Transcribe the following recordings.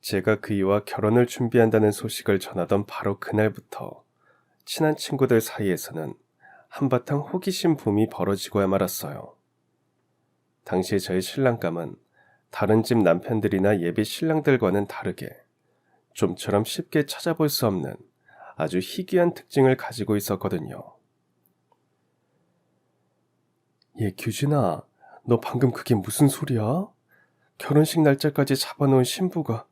제가 그이와 결혼을 준비한다는 소식을 전하던 바로 그날부터 친한 친구들 사이에서는 한바탕 호기심 붐이 벌어지고야 말았어요. 당시 저의 신랑감은 다른 집 남편들이나 예비 신랑들과는 다르게 좀처럼 쉽게 찾아볼 수 없는 아주 희귀한 특징을 가지고 있었거든요. 규진아, 너 방금 그게 무슨 소리야? 결혼식 날짜까지 잡아놓은 신부가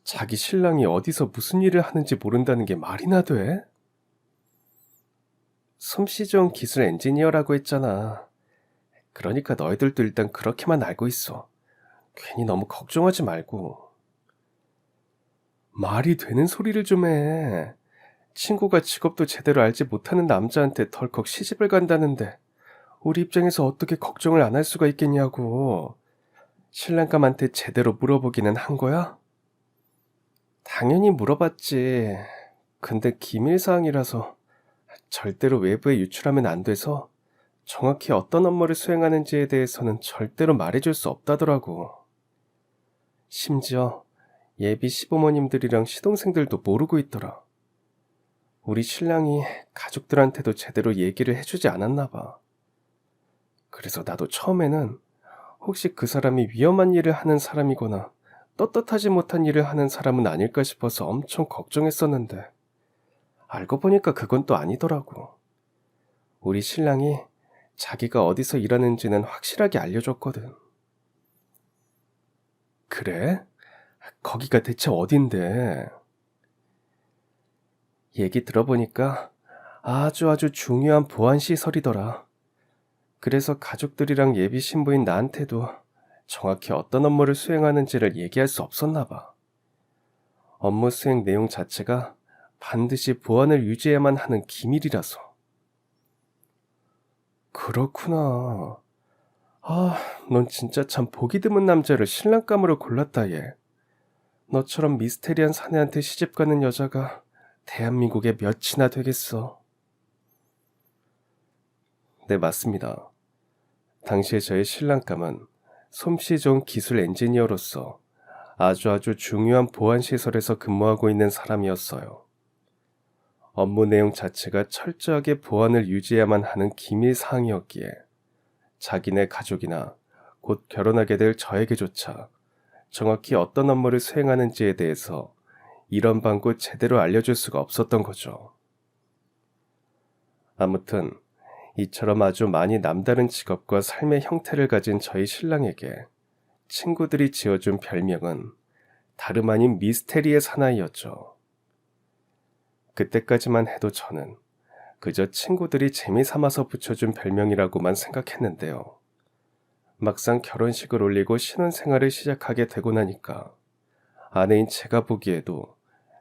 자기 신랑이 어디서 무슨 일을 하는지 모른다는 게 말이나 돼? 솜씨 좋은 기술 엔지니어라고 했잖아. 그러니까 너희들도 일단 그렇게만 알고 있어. 괜히 너무 걱정하지 말고. 말이 되는 소리를 좀 해. 친구가 직업도 제대로 알지 못하는 남자한테 덜컥 시집을 간다는데 우리 입장에서 어떻게 걱정을 안 할 수가 있겠냐고. 신랑감한테 제대로 물어보기는 한 거야? 당연히 물어봤지. 근데 기밀사항이라서 절대로 외부에 유출하면 안 돼서 정확히 어떤 업무를 수행하는지에 대해서는 절대로 말해줄 수 없다더라고. 심지어 예비 시부모님들이랑 시동생들도 모르고 있더라. 우리 신랑이 가족들한테도 제대로 얘기를 해주지 않았나 봐. 그래서 나도 처음에는 혹시 그 사람이 위험한 일을 하는 사람이거나 떳떳하지 못한 일을 하는 사람은 아닐까 싶어서 엄청 걱정했었는데 알고 보니까 그건 또 아니더라고. 우리 신랑이 자기가 어디서 일하는지는 확실하게 알려줬거든. 그래? 거기가 대체 어딘데? 얘기 들어보니까 아주 중요한 보안시설이더라. 그래서 가족들이랑 예비 신부인 나한테도 정확히 어떤 업무를 수행하는지를 얘기할 수 없었나 봐. 업무 수행 내용 자체가 반드시 보안을 유지해야만 하는 기밀이라서. 그렇구나. 넌 진짜 참 보기 드문 남자를 신랑감으로 골랐다, 얘. 너처럼 미스테리한 사내한테 시집가는 여자가 대한민국에 몇이나 되겠어. 네, 맞습니다. 당시에 저의 신랑감은 솜씨 좋은 기술 엔지니어로서 아주 중요한 보안시설에서 근무하고 있는 사람이었어요. 업무 내용 자체가 철저하게 보안을 유지해야만 하는 기밀 사항이었기에 자기네 가족이나 곧 결혼하게 될 저에게조차 정확히 어떤 업무를 수행하는지에 대해서 이런 방구 제대로 알려줄 수가 없었던 거죠. 아무튼 이처럼 아주 많이 남다른 직업과 삶의 형태를 가진 저희 신랑에게 친구들이 지어준 별명은 다름 아닌 미스테리의 사나이였죠. 그때까지만 해도 저는 그저 친구들이 재미삼아서 붙여준 별명이라고만 생각했는데요. 막상 결혼식을 올리고 신혼생활을 시작하게 되고 나니까 아내인 제가 보기에도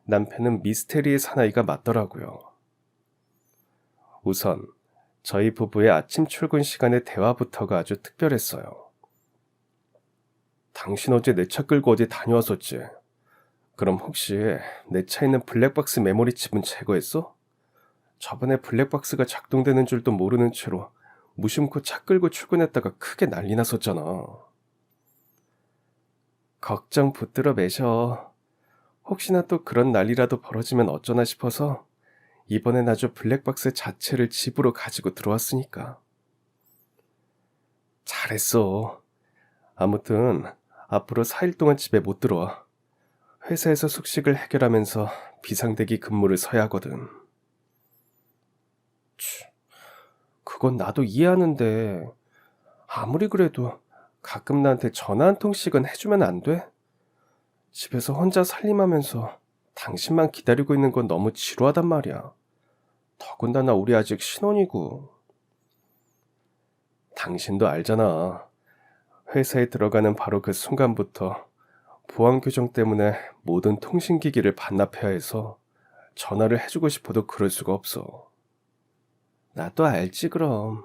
남편은 미스테리의 사나이가 맞더라고요. 우선 저희 부부의 아침 출근 시간의 대화부터가 아주 특별했어요. 당신 어제 내 차 끌고 어디 다녀왔었지? 그럼 혹시 내 차에 있는 블랙박스 메모리 칩은 제거했어? 저번에 블랙박스가 작동되는 줄도 모르는 채로 무심코 차 끌고 출근했다가 크게 난리 났었잖아. 걱정 붙들어 매셔. 혹시나 또 그런 난리라도 벌어지면 어쩌나 싶어서 이번엔 아주 블랙박스 자체를 집으로 가지고 들어왔으니까. 잘했어. 아무튼 앞으로 4일 동안 집에 못 들어와. 회사에서 숙식을 해결하면서 비상대기 근무를 서야 하거든. 그건 나도 이해하는데 아무리 그래도 가끔 나한테 전화 한 통씩은 해주면 안 돼? 집에서 혼자 살림하면서 당신만 기다리고 있는 건 너무 지루하단 말이야. 더군다나 우리 아직 신혼이고. 당신도 알잖아. 회사에 들어가는 바로 그 순간부터 보안 규정 때문에 모든 통신기기를 반납해야 해서 전화를 해주고 싶어도 그럴 수가 없어. 나도 알지 그럼.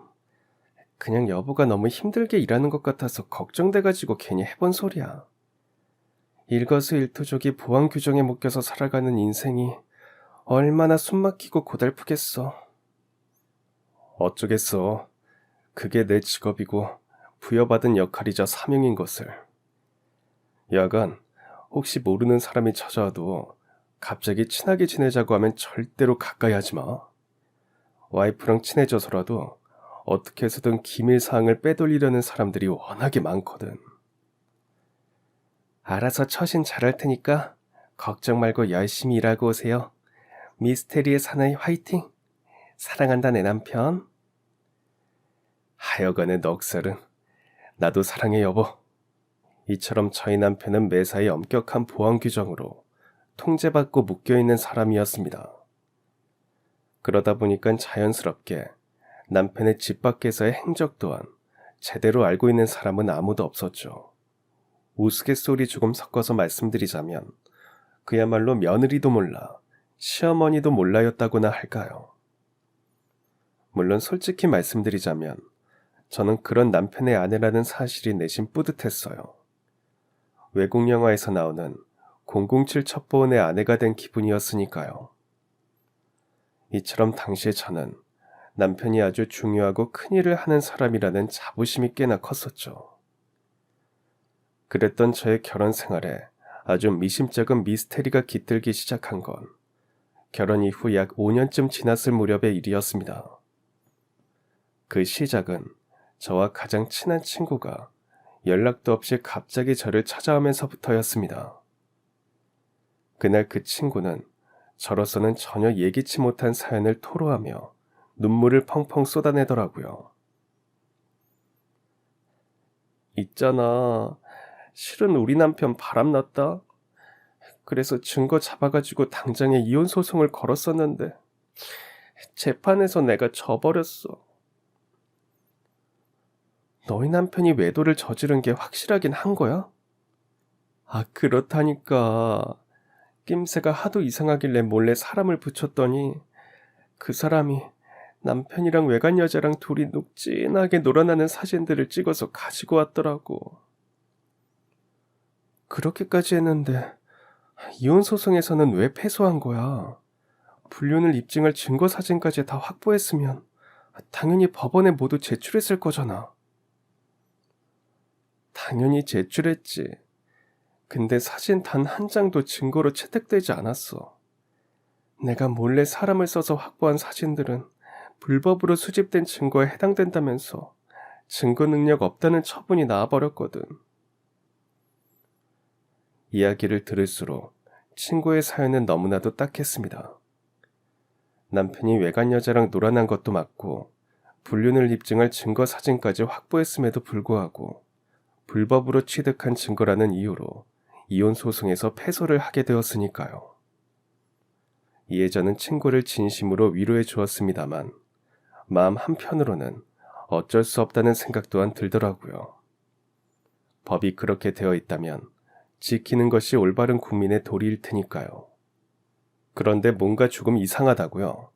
그냥 여보가 너무 힘들게 일하는 것 같아서 걱정돼가지고 괜히 해본 소리야. 일거수일투족이 보안 규정에 묶여서 살아가는 인생이 얼마나 숨막히고 고달프겠어. 어쩌겠어. 그게 내 직업이고 부여받은 역할이자 사명인 것을. 여간 혹시 모르는 사람이 찾아와도 갑자기 친하게 지내자고 하면 절대로 가까이 하지 마. 와이프랑 친해져서라도 어떻게 해서든 기밀 사항을 빼돌리려는 사람들이 워낙에 많거든. 알아서 처신 잘할 테니까 걱정 말고 열심히 일하고 오세요. 미스테리의 사나이 화이팅! 사랑한다 내 남편. 하여간의 넉살은 나도 사랑해 여보. 이처럼 저희 남편은 매사에 엄격한 보안 규정으로 통제받고 묶여있는 사람이었습니다. 그러다 보니까 자연스럽게 남편의 집 밖에서의 행적 또한 제대로 알고 있는 사람은 아무도 없었죠. 우스갯소리 조금 섞어서 말씀드리자면 그야말로 며느리도 몰라 시어머니도 몰라였다고나 할까요. 물론 솔직히 말씀드리자면 저는 그런 남편의 아내라는 사실이 내심 뿌듯했어요. 외국 영화에서 나오는 007 첩보원의 아내가 된 기분이었으니까요. 이처럼 당시에 저는 남편이 아주 중요하고 큰일을 하는 사람이라는 자부심이 꽤나 컸었죠. 그랬던 저의 결혼 생활에 아주 미심쩍은 미스테리가 깃들기 시작한 건 결혼 이후 약 5년쯤 지났을 무렵의 일이었습니다. 그 시작은 저와 가장 친한 친구가 연락도 없이 갑자기 저를 찾아오면서부터였습니다. 그날 그 친구는 저로서는 전혀 예기치 못한 사연을 토로하며 눈물을 펑펑 쏟아내더라고요. 있잖아. 실은 우리 남편 바람났다. 그래서 증거 잡아가지고 당장에 이혼 소송을 걸었었는데 재판에서 내가 져버렸어. 너희 남편이 외도를 저지른 게 확실하긴 한 거야? 아, 그렇다니까. 낌새가 하도 이상하길래 몰래 사람을 붙였더니 그 사람이 남편이랑 외간 여자랑 둘이 눅진하게 놀아나는 사진들을 찍어서 가지고 왔더라고. 그렇게까지 했는데 이혼 소송에서는 왜 패소한 거야? 불륜을 입증할 증거 사진까지 다 확보했으면 당연히 법원에 모두 제출했을 거잖아. 당연히 제출했지. 근데 사진 단 한 장도 증거로 채택되지 않았어. 내가 몰래 사람을 써서 확보한 사진들은 불법으로 수집된 증거에 해당된다면서 증거 능력 없다는 처분이 나와버렸거든. 이야기를 들을수록 친구의 사연은 너무나도 딱했습니다. 남편이 외간 여자랑 놀아난 것도 맞고 불륜을 입증할 증거 사진까지 확보했음에도 불구하고 불법으로 취득한 증거라는 이유로 이혼 소송에서 패소를 하게 되었으니까요. 이에 저는 친구를 진심으로 위로해 주었습니다만 마음 한편으로는 어쩔 수 없다는 생각 또한 들더라고요. 법이 그렇게 되어 있다면 지키는 것이 올바른 국민의 도리일 테니까요. 그런데 뭔가 조금 이상하다고요.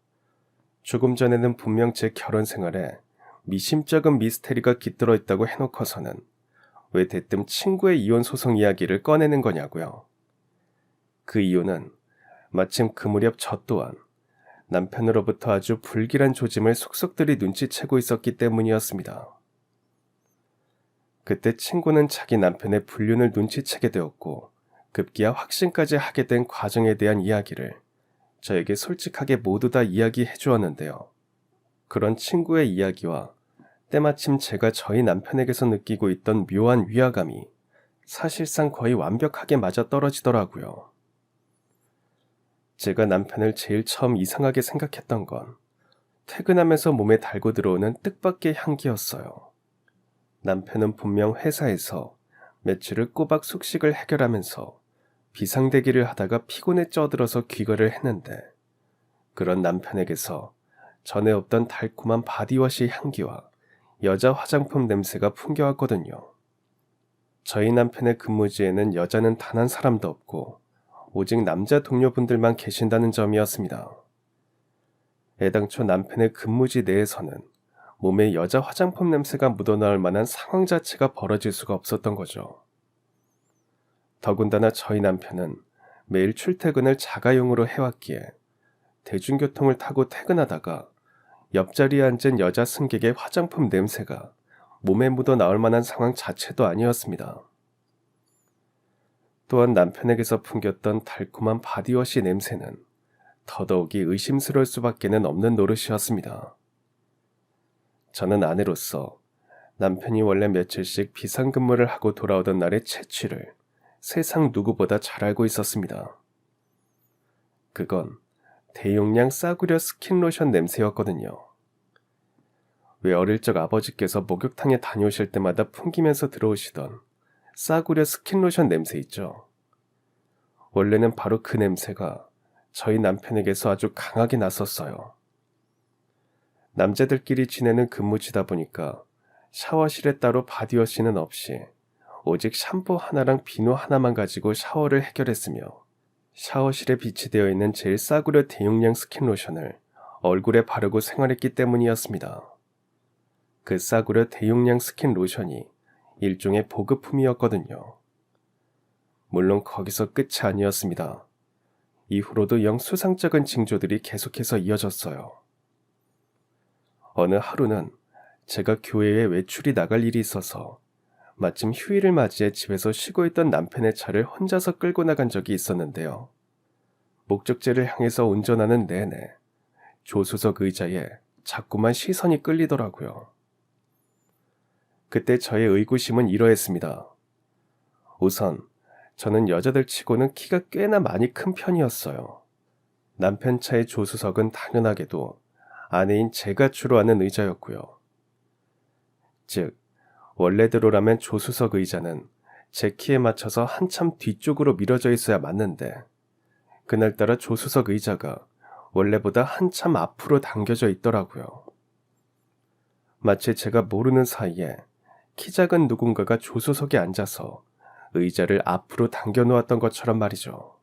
조금 전에는 분명 제 결혼 생활에 미심쩍은 미스테리가 깃들어 있다고 해놓고서는 왜 대뜸 친구의 이혼 소송 이야기를 꺼내는 거냐고요. 그 이유는 마침 그 무렵 저 또한 남편으로부터 아주 불길한 조짐을 속속들이 눈치채고 있었기 때문이었습니다. 그때 친구는 자기 남편의 불륜을 눈치채게 되었고 급기야 확신까지 하게 된 과정에 대한 이야기를 저에게 솔직하게 모두 다 이야기해 주었는데요. 그런 친구의 이야기와 때마침 제가 저희 남편에게서 느끼고 있던 묘한 위화감이 사실상 거의 완벽하게 맞아떨어지더라고요. 제가 남편을 제일 처음 이상하게 생각했던 건 퇴근하면서 몸에 달고 들어오는 뜻밖의 향기였어요. 남편은 분명 회사에서 며칠을 꼬박 숙식을 해결하면서 비상대기를 하다가 피곤에 쪄들어서 귀가를 했는데 그런 남편에게서 전에 없던 달콤한 바디워시 향기와 여자 화장품 냄새가 풍겨왔거든요. 저희 남편의 근무지에는 여자는 단 한 사람도 없고 오직 남자 동료분들만 계신다는 점이었습니다. 애당초 남편의 근무지 내에서는 몸에 여자 화장품 냄새가 묻어나올 만한 상황 자체가 벌어질 수가 없었던 거죠. 더군다나 저희 남편은 매일 출퇴근을 자가용으로 해왔기에 대중교통을 타고 퇴근하다가 옆자리에 앉은 여자 승객의 화장품 냄새가 몸에 묻어 나올 만한 상황 자체도 아니었습니다. 또한 남편에게서 풍겼던 달콤한 바디워시 냄새는 더더욱이 의심스러울 수밖에는 없는 노릇이었습니다. 저는 아내로서 남편이 원래 며칠씩 비상근무를 하고 돌아오던 날의 채취를 세상 누구보다 잘 알고 있었습니다. 그건 대용량 싸구려 스킨로션 냄새였거든요. 왜 어릴 적 아버지께서 목욕탕에 다녀오실 때마다 풍기면서 들어오시던 싸구려 스킨로션 냄새 있죠. 원래는 바로 그 냄새가 저희 남편에게서 아주 강하게 났었어요. 남자들끼리 지내는 근무지다 보니까 샤워실에 따로 바디워시는 없이 오직 샴푸 하나랑 비누 하나만 가지고 샤워를 해결했으며 샤워실에 비치되어 있는 제일 싸구려 대용량 스킨로션을 얼굴에 바르고 생활했기 때문이었습니다. 그 싸구려 대용량 스킨로션이 일종의 보급품이었거든요. 물론 거기서 끝이 아니었습니다. 이후로도 영 수상쩍은 징조들이 계속해서 이어졌어요. 어느 하루는 제가 교회에 외출이 나갈 일이 있어서 마침 휴일을 맞이해 집에서 쉬고 있던 남편의 차를 혼자서 끌고 나간 적이 있었는데요. 목적지를 향해서 운전하는 내내 조수석 의자에 자꾸만 시선이 끌리더라고요. 그때 저의 의구심은 이러했습니다. 우선 저는 여자들 치고는 키가 꽤나 많이 큰 편이었어요. 남편 차의 조수석은 당연하게도 아내인 제가 주로 앉는 의자였고요. 즉, 원래대로라면 조수석 의자는 제 키에 맞춰서 한참 뒤쪽으로 밀어져 있어야 맞는데 그날따라 조수석 의자가 원래보다 한참 앞으로 당겨져 있더라고요. 마치 제가 모르는 사이에 키 작은 누군가가 조수석에 앉아서 의자를 앞으로 당겨 놓았던 것처럼 말이죠.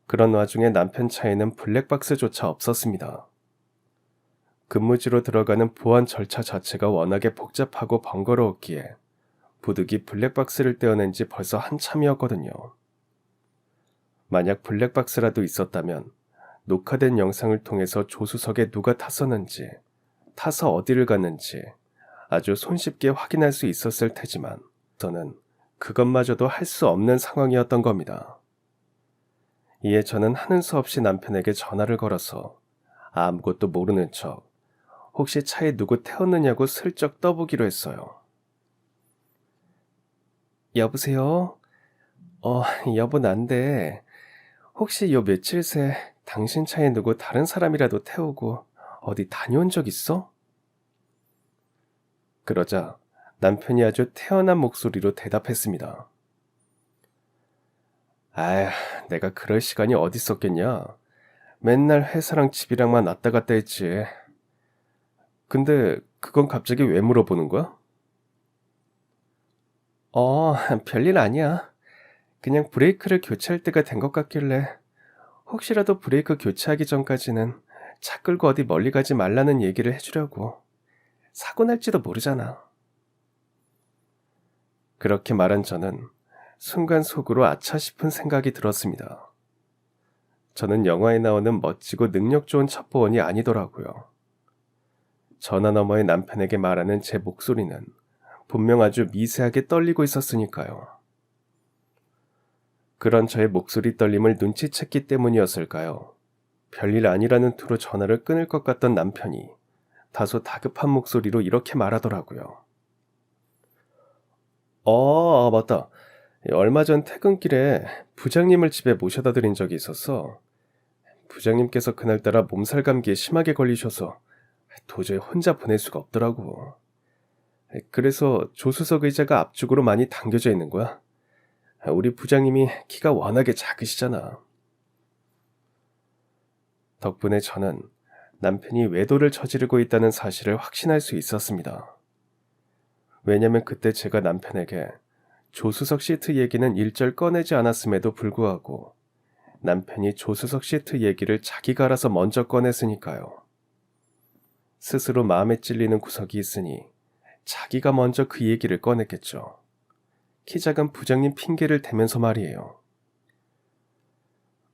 그런 와중에 남편 차에는 블랙박스조차 없었습니다. 근무지로 들어가는 보안 절차 자체가 워낙에 복잡하고 번거로웠기에 부득이 블랙박스를 떼어낸 지 벌써 한참이었거든요. 만약 블랙박스라도 있었다면 녹화된 영상을 통해서 조수석에 누가 탔었는지, 타서 어디를 갔는지 아주 손쉽게 확인할 수 있었을 테지만 저는 그것마저도 할 수 없는 상황이었던 겁니다. 이에 저는 하는 수 없이 남편에게 전화를 걸어서 아무것도 모르는 척 혹시 차에 누구 태웠느냐고 슬쩍 떠보기로 했어요. 여보세요? 여보 난데 혹시 요 며칠 새 당신 차에 누구 다른 사람이라도 태우고 어디 다녀온 적 있어? 그러자 남편이 아주 태연한 목소리로 대답했습니다. 아휴, 내가 그럴 시간이 어디 있었겠냐. 맨날 회사랑 집이랑만 왔다 갔다 했지. 근데 그건 갑자기 왜 물어보는 거야? 별일 아니야. 그냥 브레이크를 교체할 때가 된 것 같길래 혹시라도 브레이크 교체하기 전까지는 차 끌고 어디 멀리 가지 말라는 얘기를 해주려고. 사고 날지도 모르잖아. 그렇게 말한 저는 순간 속으로 아차 싶은 생각이 들었습니다. 저는 영화에 나오는 멋지고 능력 좋은 첩보원이 아니더라고요. 전화 너머의 남편에게 말하는 제 목소리는 분명 아주 미세하게 떨리고 있었으니까요. 그런 저의 목소리 떨림을 눈치챘기 때문이었을까요? 별일 아니라는 투로 전화를 끊을 것 같던 남편이 다소 다급한 목소리로 이렇게 말하더라고요. 맞다. 얼마 전 퇴근길에 부장님을 집에 모셔다 드린 적이 있었어. 부장님께서 그날따라 몸살 감기에 심하게 걸리셔서 도저히 혼자 보낼 수가 없더라고. 그래서 조수석 의자가 앞쪽으로 많이 당겨져 있는 거야. 우리 부장님이 키가 워낙에 작으시잖아. 덕분에 저는 남편이 외도를 저지르고 있다는 사실을 확신할 수 있었습니다. 왜냐면 그때 제가 남편에게 조수석 시트 얘기는 일절 꺼내지 않았음에도 불구하고 남편이 조수석 시트 얘기를 자기가 알아서 먼저 꺼냈으니까요. 스스로 마음에 찔리는 구석이 있으니 자기가 먼저 그 얘기를 꺼냈겠죠. 키 작은 부장님 핑계를 대면서 말이에요.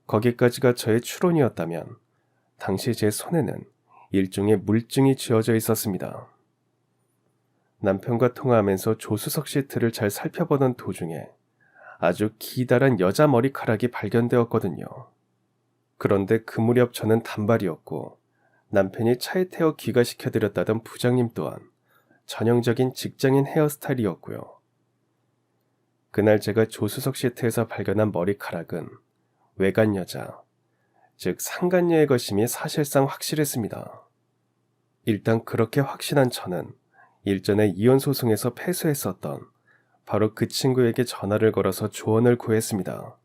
거기까지가 저의 추론이었다면 당시 제 손에는 일종의 물증이 쥐어져 있었습니다. 남편과 통화하면서 조수석 시트를 잘 살펴보던 도중에 아주 기다란 여자 머리카락이 발견되었거든요. 그런데 그 무렵 저는 단발이었고 남편이 차에 태워 귀가시켜드렸다던 부장님 또한 전형적인 직장인 헤어스타일이었고요. 그날 제가 조수석 시트에서 발견한 머리카락은 외간 여자, 즉 상간녀의 것임이 사실상 확실했습니다. 일단 그렇게 확신한 저는 일전에 이혼 소송에서 패소했었던 바로 그 친구에게 전화를 걸어서 조언을 구했습니다.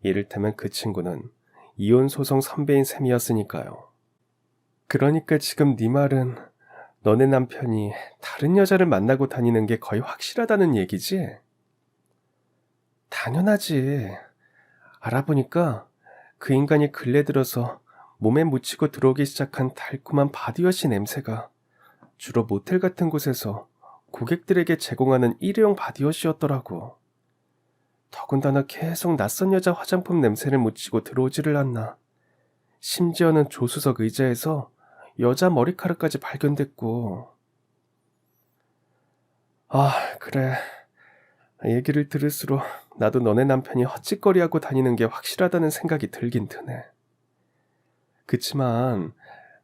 이를테면 그 친구는 이혼 소송 선배인 셈이었으니까요. 그러니까 지금 네 말은 너네 남편이 다른 여자를 만나고 다니는 게 거의 확실하다는 얘기지? 당연하지. 알아보니까 그 인간이 근래 들어서 몸에 묻히고 들어오기 시작한 달콤한 바디워시 냄새가 주로 모텔 같은 곳에서 고객들에게 제공하는 일회용 바디워시였더라고. 더군다나 계속 낯선 여자 화장품 냄새를 묻히고 들어오지를 않나. 심지어는 조수석 의자에서 여자 머리카락까지 발견됐고. 아, 그래. 얘기를 들을수록 나도 너네 남편이 헛짓거리하고 다니는 게 확실하다는 생각이 들긴 드네. 그치만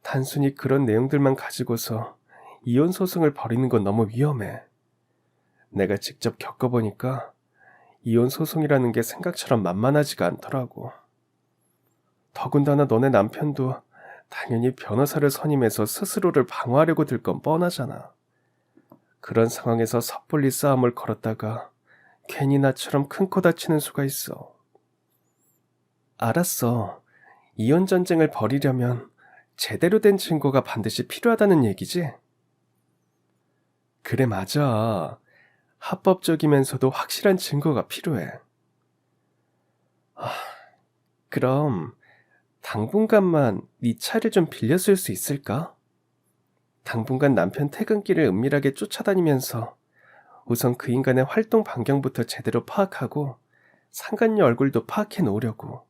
단순히 그런 내용들만 가지고서 이혼 소송을 벌이는 건 너무 위험해. 내가 직접 겪어보니까 이혼 소송이라는 게 생각처럼 만만하지가 않더라고. 더군다나 너네 남편도 당연히 변호사를 선임해서 스스로를 방어하려고 들 건 뻔하잖아. 그런 상황에서 섣불리 싸움을 걸었다가 괜히 나처럼 큰 코 다치는 수가 있어. 알았어. 이혼 전쟁을 벌이려면 제대로 된 증거가 반드시 필요하다는 얘기지? 그래, 맞아. 합법적이면서도 확실한 증거가 필요해. 그럼 당분간만 네 차를 좀 빌려쓸 수 있을까? 당분간 남편 퇴근길을 은밀하게 쫓아다니면서 우선 그 인간의 활동 반경부터 제대로 파악하고 상간녀 얼굴도 파악해 놓으려고.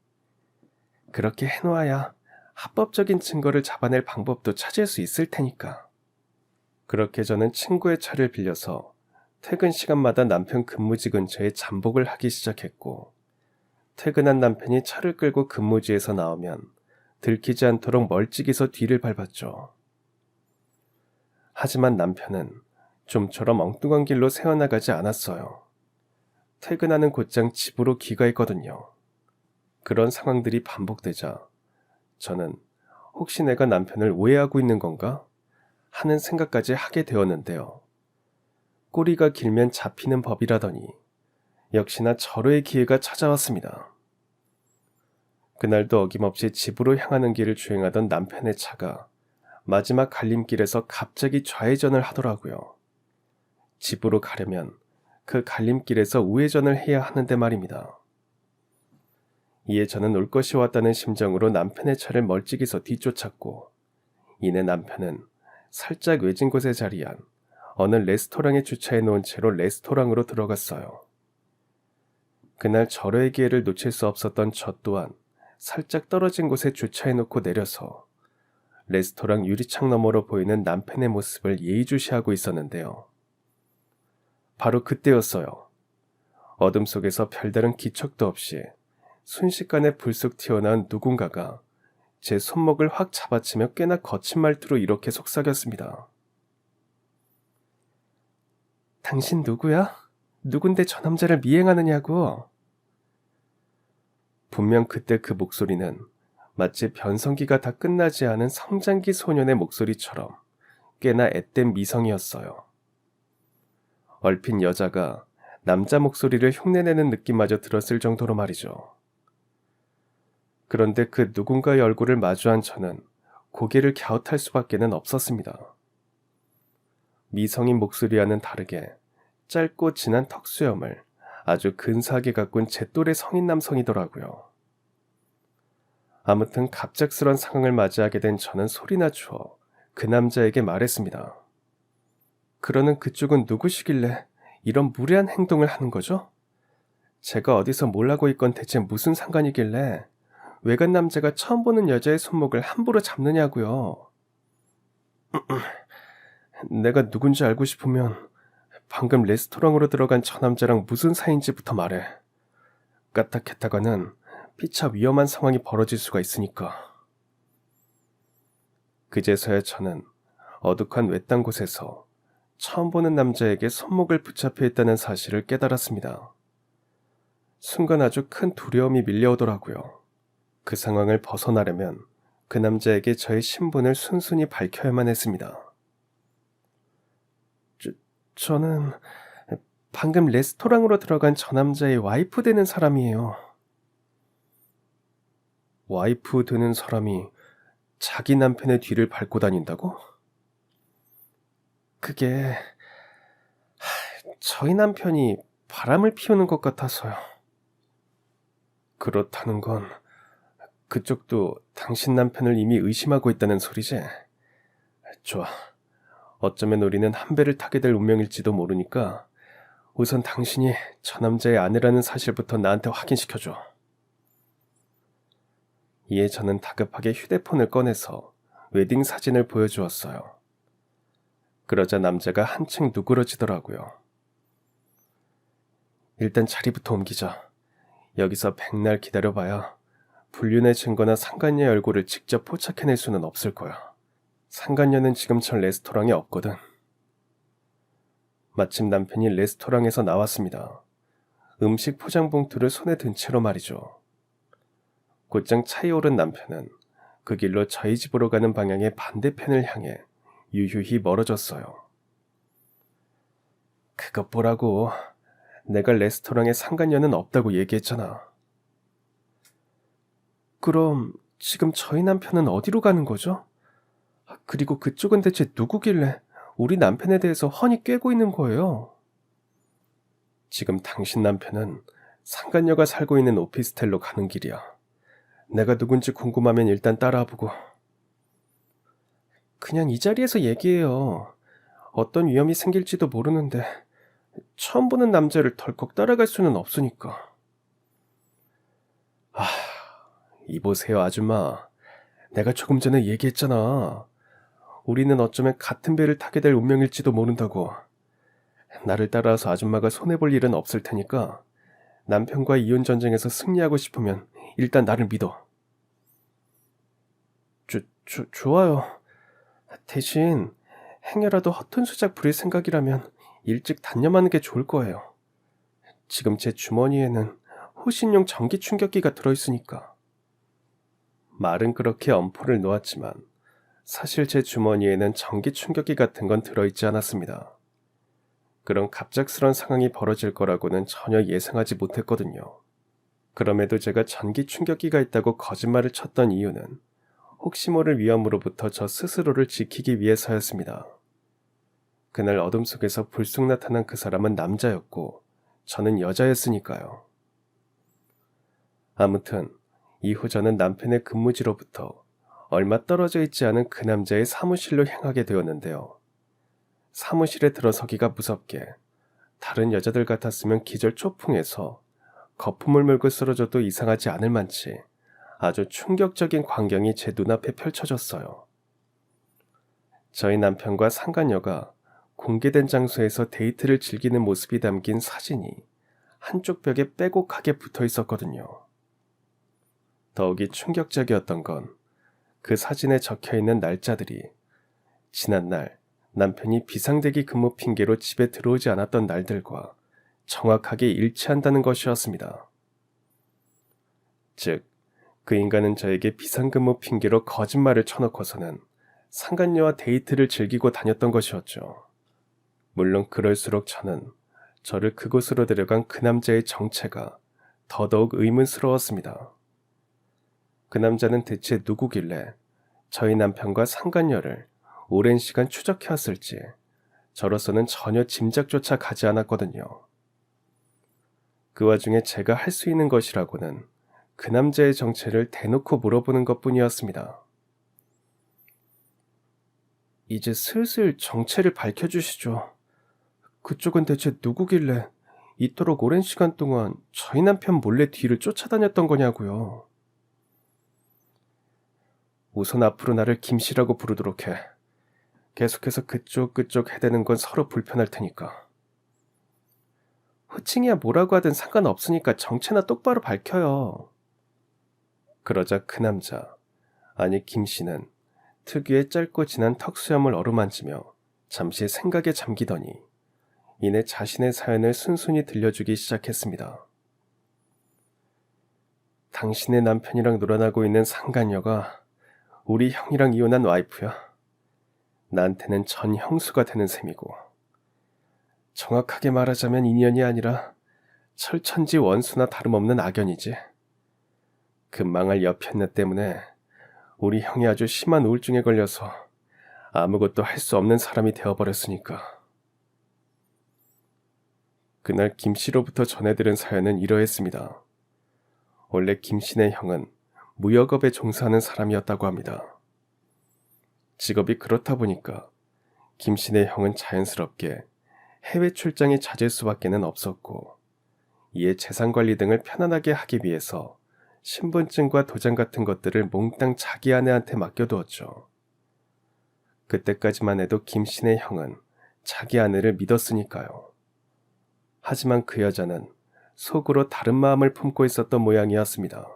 그렇게 해놓아야 합법적인 증거를 잡아낼 방법도 찾을 수 있을 테니까. 그렇게 저는 친구의 차를 빌려서 퇴근 시간마다 남편 근무지 근처에 잠복을 하기 시작했고, 퇴근한 남편이 차를 끌고 근무지에서 나오면 들키지 않도록 멀찍이서 뒤를 밟았죠. 하지만 남편은 좀처럼 엉뚱한 길로 새어나가지 않았어요. 퇴근하는 곧장 집으로 귀가했거든요. 그런 상황들이 반복되자 저는 혹시 내가 남편을 오해하고 있는 건가 하는 생각까지 하게 되었는데요. 꼬리가 길면 잡히는 법이라더니 역시나 절호의 기회가 찾아왔습니다. 그날도 어김없이 집으로 향하는 길을 주행하던 남편의 차가 마지막 갈림길에서 갑자기 좌회전을 하더라고요. 집으로 가려면 그 갈림길에서 우회전을 해야 하는데 말입니다. 이에 저는 올 것이 왔다는 심정으로 남편의 차를 멀찍이서 뒤쫓았고, 이내 남편은 살짝 외진 곳에 자리한 어느 레스토랑에 주차해 놓은 채로 레스토랑으로 들어갔어요. 그날 절호의 기회를 놓칠 수 없었던 저 또한 살짝 떨어진 곳에 주차해 놓고 내려서 레스토랑 유리창 너머로 보이는 남편의 모습을 예의주시하고 있었는데요. 바로 그때였어요. 어둠 속에서 별다른 기척도 없이 순식간에 불쑥 튀어나온 누군가가 제 손목을 확 잡아치며 꽤나 거친 말투로 이렇게 속삭였습니다. 당신 누구야? 누군데 저 남자를 미행하느냐고? 분명 그때 그 목소리는 마치 변성기가 다 끝나지 않은 성장기 소년의 목소리처럼 꽤나 앳된 미성이었어요. 얼핏 여자가 남자 목소리를 흉내내는 느낌마저 들었을 정도로 말이죠. 그런데 그 누군가의 얼굴을 마주한 저는 고개를 갸웃할 수밖에는 없었습니다. 미성인 목소리와는 다르게 짧고 진한 턱수염을 아주 근사하게 가꾼 제 또래 성인 남성이더라고요. 아무튼 갑작스런 상황을 맞이하게 된 저는 소리나 주어 그 남자에게 말했습니다. 그러는 그쪽은 누구시길래 이런 무례한 행동을 하는 거죠? 제가 어디서 뭘 하고 있건 대체 무슨 상관이길래 외간 남자가 처음 보는 여자의 손목을 함부로 잡느냐고요. 내가 누군지 알고 싶으면 방금 레스토랑으로 들어간 저 남자랑 무슨 사이인지부터 말해. 까딱했다가는 피차 위험한 상황이 벌어질 수가 있으니까. 그제서야 저는 어둑한 외딴 곳에서 처음 보는 남자에게 손목을 붙잡혀 있다는 사실을 깨달았습니다. 순간 아주 큰 두려움이 밀려오더라고요. 그 상황을 벗어나려면 그 남자에게 저의 신분을 순순히 밝혀야만 했습니다. 저는 방금 레스토랑으로 들어간 저 남자의 와이프 되는 사람이에요. 와이프 되는 사람이 자기 남편의 뒤를 밟고 다닌다고? 그게 저희 남편이 바람을 피우는 것 같아서요. 그렇다는 건 그쪽도 당신 남편을 이미 의심하고 있다는 소리지? 좋아. 어쩌면 우리는 한 배를 타게 될 운명일지도 모르니까 우선 당신이 저 남자의 아내라는 사실부터 나한테 확인시켜줘. 이에 저는 다급하게 휴대폰을 꺼내서 웨딩 사진을 보여주었어요. 그러자 남자가 한층 누그러지더라고요. 일단 자리부터 옮기자. 여기서 백날 기다려봐야 불륜의 증거나 상간녀의 얼굴을 직접 포착해낼 수는 없을 거야. 상간녀는 지금 전 레스토랑에 없거든. 마침 남편이 레스토랑에서 나왔습니다. 음식 포장 봉투를 손에 든 채로 말이죠. 곧장 차에 오른 남편은 그 길로 저희 집으로 가는 방향의 반대편을 향해 유유히 멀어졌어요. 그것 보라고. 내가 레스토랑에 상간녀는 없다고 얘기했잖아. 그럼 지금 저희 남편은 어디로 가는 거죠? 그리고 그쪽은 대체 누구길래 우리 남편에 대해서 훤히 꿰고 있는 거예요? 지금 당신 남편은 상간녀가 살고 있는 오피스텔로 가는 길이야. 내가 누군지 궁금하면 일단 따라와보고. 그냥 이 자리에서 얘기해요. 어떤 위험이 생길지도 모르는데 처음 보는 남자를 덜컥 따라갈 수는 없으니까. 이보세요 아줌마. 내가 조금 전에 얘기했잖아. 우리는 어쩌면 같은 배를 타게 될 운명일지도 모른다고. 나를 따라와서 아줌마가 손해볼 일은 없을 테니까 남편과 이혼 전쟁에서 승리하고 싶으면 일단 나를 믿어. 좋아요. 대신 행여라도 허튼 수작 부릴 생각이라면 일찍 단념하는 게 좋을 거예요. 지금 제 주머니에는 호신용 전기 충격기가 들어있으니까. 말은 그렇게 엄포를 놓았지만 사실 제 주머니에는 전기 충격기 같은 건 들어있지 않았습니다. 그런 갑작스런 상황이 벌어질 거라고는 전혀 예상하지 못했거든요. 그럼에도 제가 전기 충격기가 있다고 거짓말을 쳤던 이유는 혹시 모를 위험으로부터 저 스스로를 지키기 위해서였습니다. 그날 어둠 속에서 불쑥 나타난 그 사람은 남자였고 저는 여자였으니까요. 아무튼 이후 저는 남편의 근무지로부터 얼마 떨어져 있지 않은 그 남자의 사무실로 향하게 되었는데요. 사무실에 들어서기가 무섭게 다른 여자들 같았으면 기절 초풍해서 거품을 물고 쓰러져도 이상하지 않을 만치 아주 충격적인 광경이 제 눈앞에 펼쳐졌어요. 저희 남편과 상간녀가 공개된 장소에서 데이트를 즐기는 모습이 담긴 사진이 한쪽 벽에 빼곡하게 붙어 있었거든요. 더욱이 충격적이었던 건 그 사진에 적혀있는 날짜들이 지난날 남편이 비상대기 근무 핑계로 집에 들어오지 않았던 날들과 정확하게 일치한다는 것이었습니다. 즉, 그 인간은 저에게 비상근무 핑계로 거짓말을 쳐놓고서는 상간녀와 데이트를 즐기고 다녔던 것이었죠. 물론 그럴수록 저는 저를 그곳으로 데려간 그 남자의 정체가 더더욱 의문스러웠습니다. 그 남자는 대체 누구길래 저희 남편과 상간녀를 오랜 시간 추적해왔을지 저로서는 전혀 짐작조차 가지 않았거든요. 그 와중에 제가 할 수 있는 것이라고는 그 남자의 정체를 대놓고 물어보는 것뿐이었습니다. 이제 슬슬 정체를 밝혀주시죠. 그쪽은 대체 누구길래 이토록 오랜 시간 동안 저희 남편 몰래 뒤를 쫓아다녔던 거냐고요. 우선 앞으로 나를 김씨라고 부르도록 해. 계속해서 그쪽 해대는 건 서로 불편할 테니까. 호칭이야 뭐라고 하든 상관없으니까 정체나 똑바로 밝혀요. 그러자 그 남자, 아니 김 씨는 특유의 짧고 진한 턱수염을 어루만지며 잠시 생각에 잠기더니 이내 자신의 사연을 순순히 들려주기 시작했습니다. 당신의 남편이랑 놀아나고 있는 상간녀가 우리 형이랑 이혼한 와이프야. 나한테는 전 형수가 되는 셈이고, 정확하게 말하자면 인연이 아니라 철천지 원수나 다름없는 악연이지. 그 망할 여편네 때문에 우리 형이 아주 심한 우울증에 걸려서 아무것도 할 수 없는 사람이 되어버렸으니까. 그날 김 씨로부터 전해들은 사연은 이러했습니다. 원래 김 씨네 형은 무역업에 종사하는 사람이었다고 합니다. 직업이 그렇다 보니까 김 씨네 형은 자연스럽게 해외 출장이 잦을 수밖에는 없었고, 이에 재산관리 등을 편안하게 하기 위해서 신분증과 도장 같은 것들을 몽땅 자기 아내한테 맡겨두었죠. 그때까지만 해도 김 씨네 형은 자기 아내를 믿었으니까요. 하지만 그 여자는 속으로 다른 마음을 품고 있었던 모양이었습니다.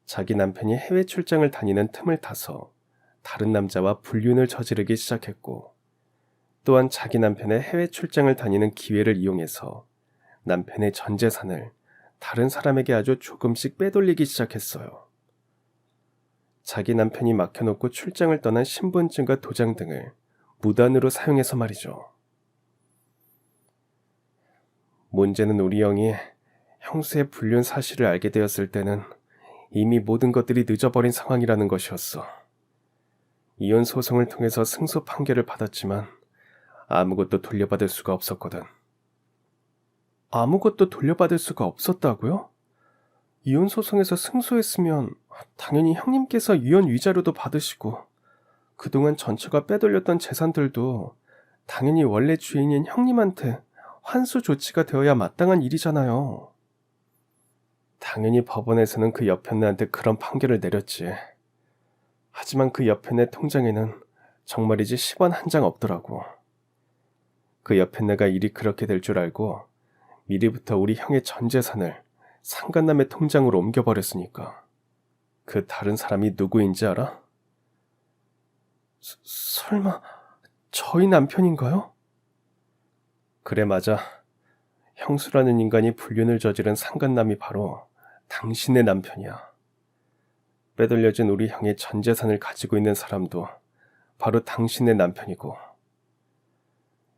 자기 남편이 해외 출장을 다니는 틈을 타서 다른 남자와 불륜을 저지르기 시작했고, 또한 자기 남편의 해외 출장을 다니는 기회를 이용해서 남편의 전 재산을 다른 사람에게 아주 조금씩 빼돌리기 시작했어요. 자기 남편이 맡겨놓고 출장을 떠난 신분증과 도장 등을 무단으로 사용해서 말이죠. 문제는 우리 형이 형수의 불륜 사실을 알게 되었을 때는 이미 모든 것들이 늦어버린 상황이라는 것이었어. 이혼 소송을 통해서 승소 판결을 받았지만 아무것도 돌려받을 수가 없었거든. 아무것도 돌려받을 수가 없었다고요? 이혼 소송에서 승소했으면 당연히 형님께서 이혼 위자료도 받으시고, 그동안 전처가 빼돌렸던 재산들도 당연히 원래 주인인 형님한테 환수 조치가 되어야 마땅한 일이잖아요. 당연히 법원에서는 그 여편네한테 그런 판결을 내렸지. 하지만 그 여편네 통장에는 정말이지 10원 한 장 없더라고. 그 여편네가 일이 그렇게 될 줄 알고 미리부터 우리 형의 전 재산을 상간남의 통장으로 옮겨버렸으니까. 그 다른 사람이 누구인지 알아? 설마 저희 남편인가요? 그래, 맞아. 형수라는 인간이 불륜을 저지른 상간남이 바로 당신의 남편이야. 빼돌려진 우리 형의 전 재산을 가지고 있는 사람도 바로 당신의 남편이고,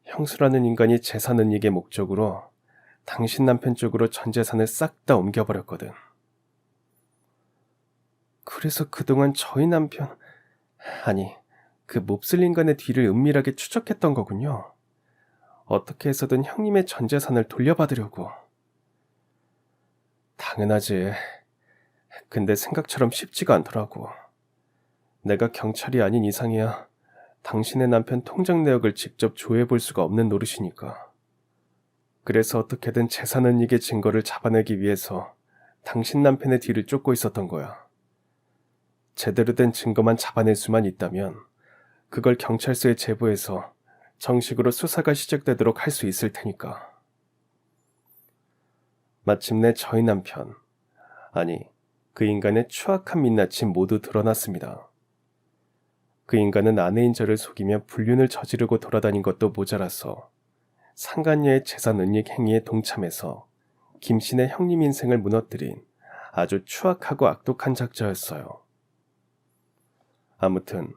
형수라는 인간이 재산 은닉의 목적으로 당신 남편 쪽으로 전 재산을 싹 다 옮겨버렸거든. 그래서 그동안 저희 남편, 아니, 그 몹쓸 인간의 뒤를 은밀하게 추적했던 거군요. 어떻게 해서든 형님의 전 재산을 돌려받으려고. 당연하지. 근데 생각처럼 쉽지가 않더라고. 내가 경찰이 아닌 이상이야 당신의 남편 통장 내역을 직접 조회해볼 수가 없는 노릇이니까. 그래서 어떻게든 재산 은닉의 증거를 잡아내기 위해서 당신 남편의 뒤를 쫓고 있었던 거야. 제대로 된 증거만 잡아낼 수만 있다면 그걸 경찰서에 제보해서 정식으로 수사가 시작되도록 할 수 있을 테니까. 마침내 저희 남편, 아니 그 인간의 추악한 민낯이 모두 드러났습니다. 그 인간은 아내인 저를 속이며 불륜을 저지르고 돌아다닌 것도 모자라서 상간녀의 재산 은닉 행위에 동참해서 김씨네 형님 인생을 무너뜨린 아주 추악하고 악독한 작자였어요. 아무튼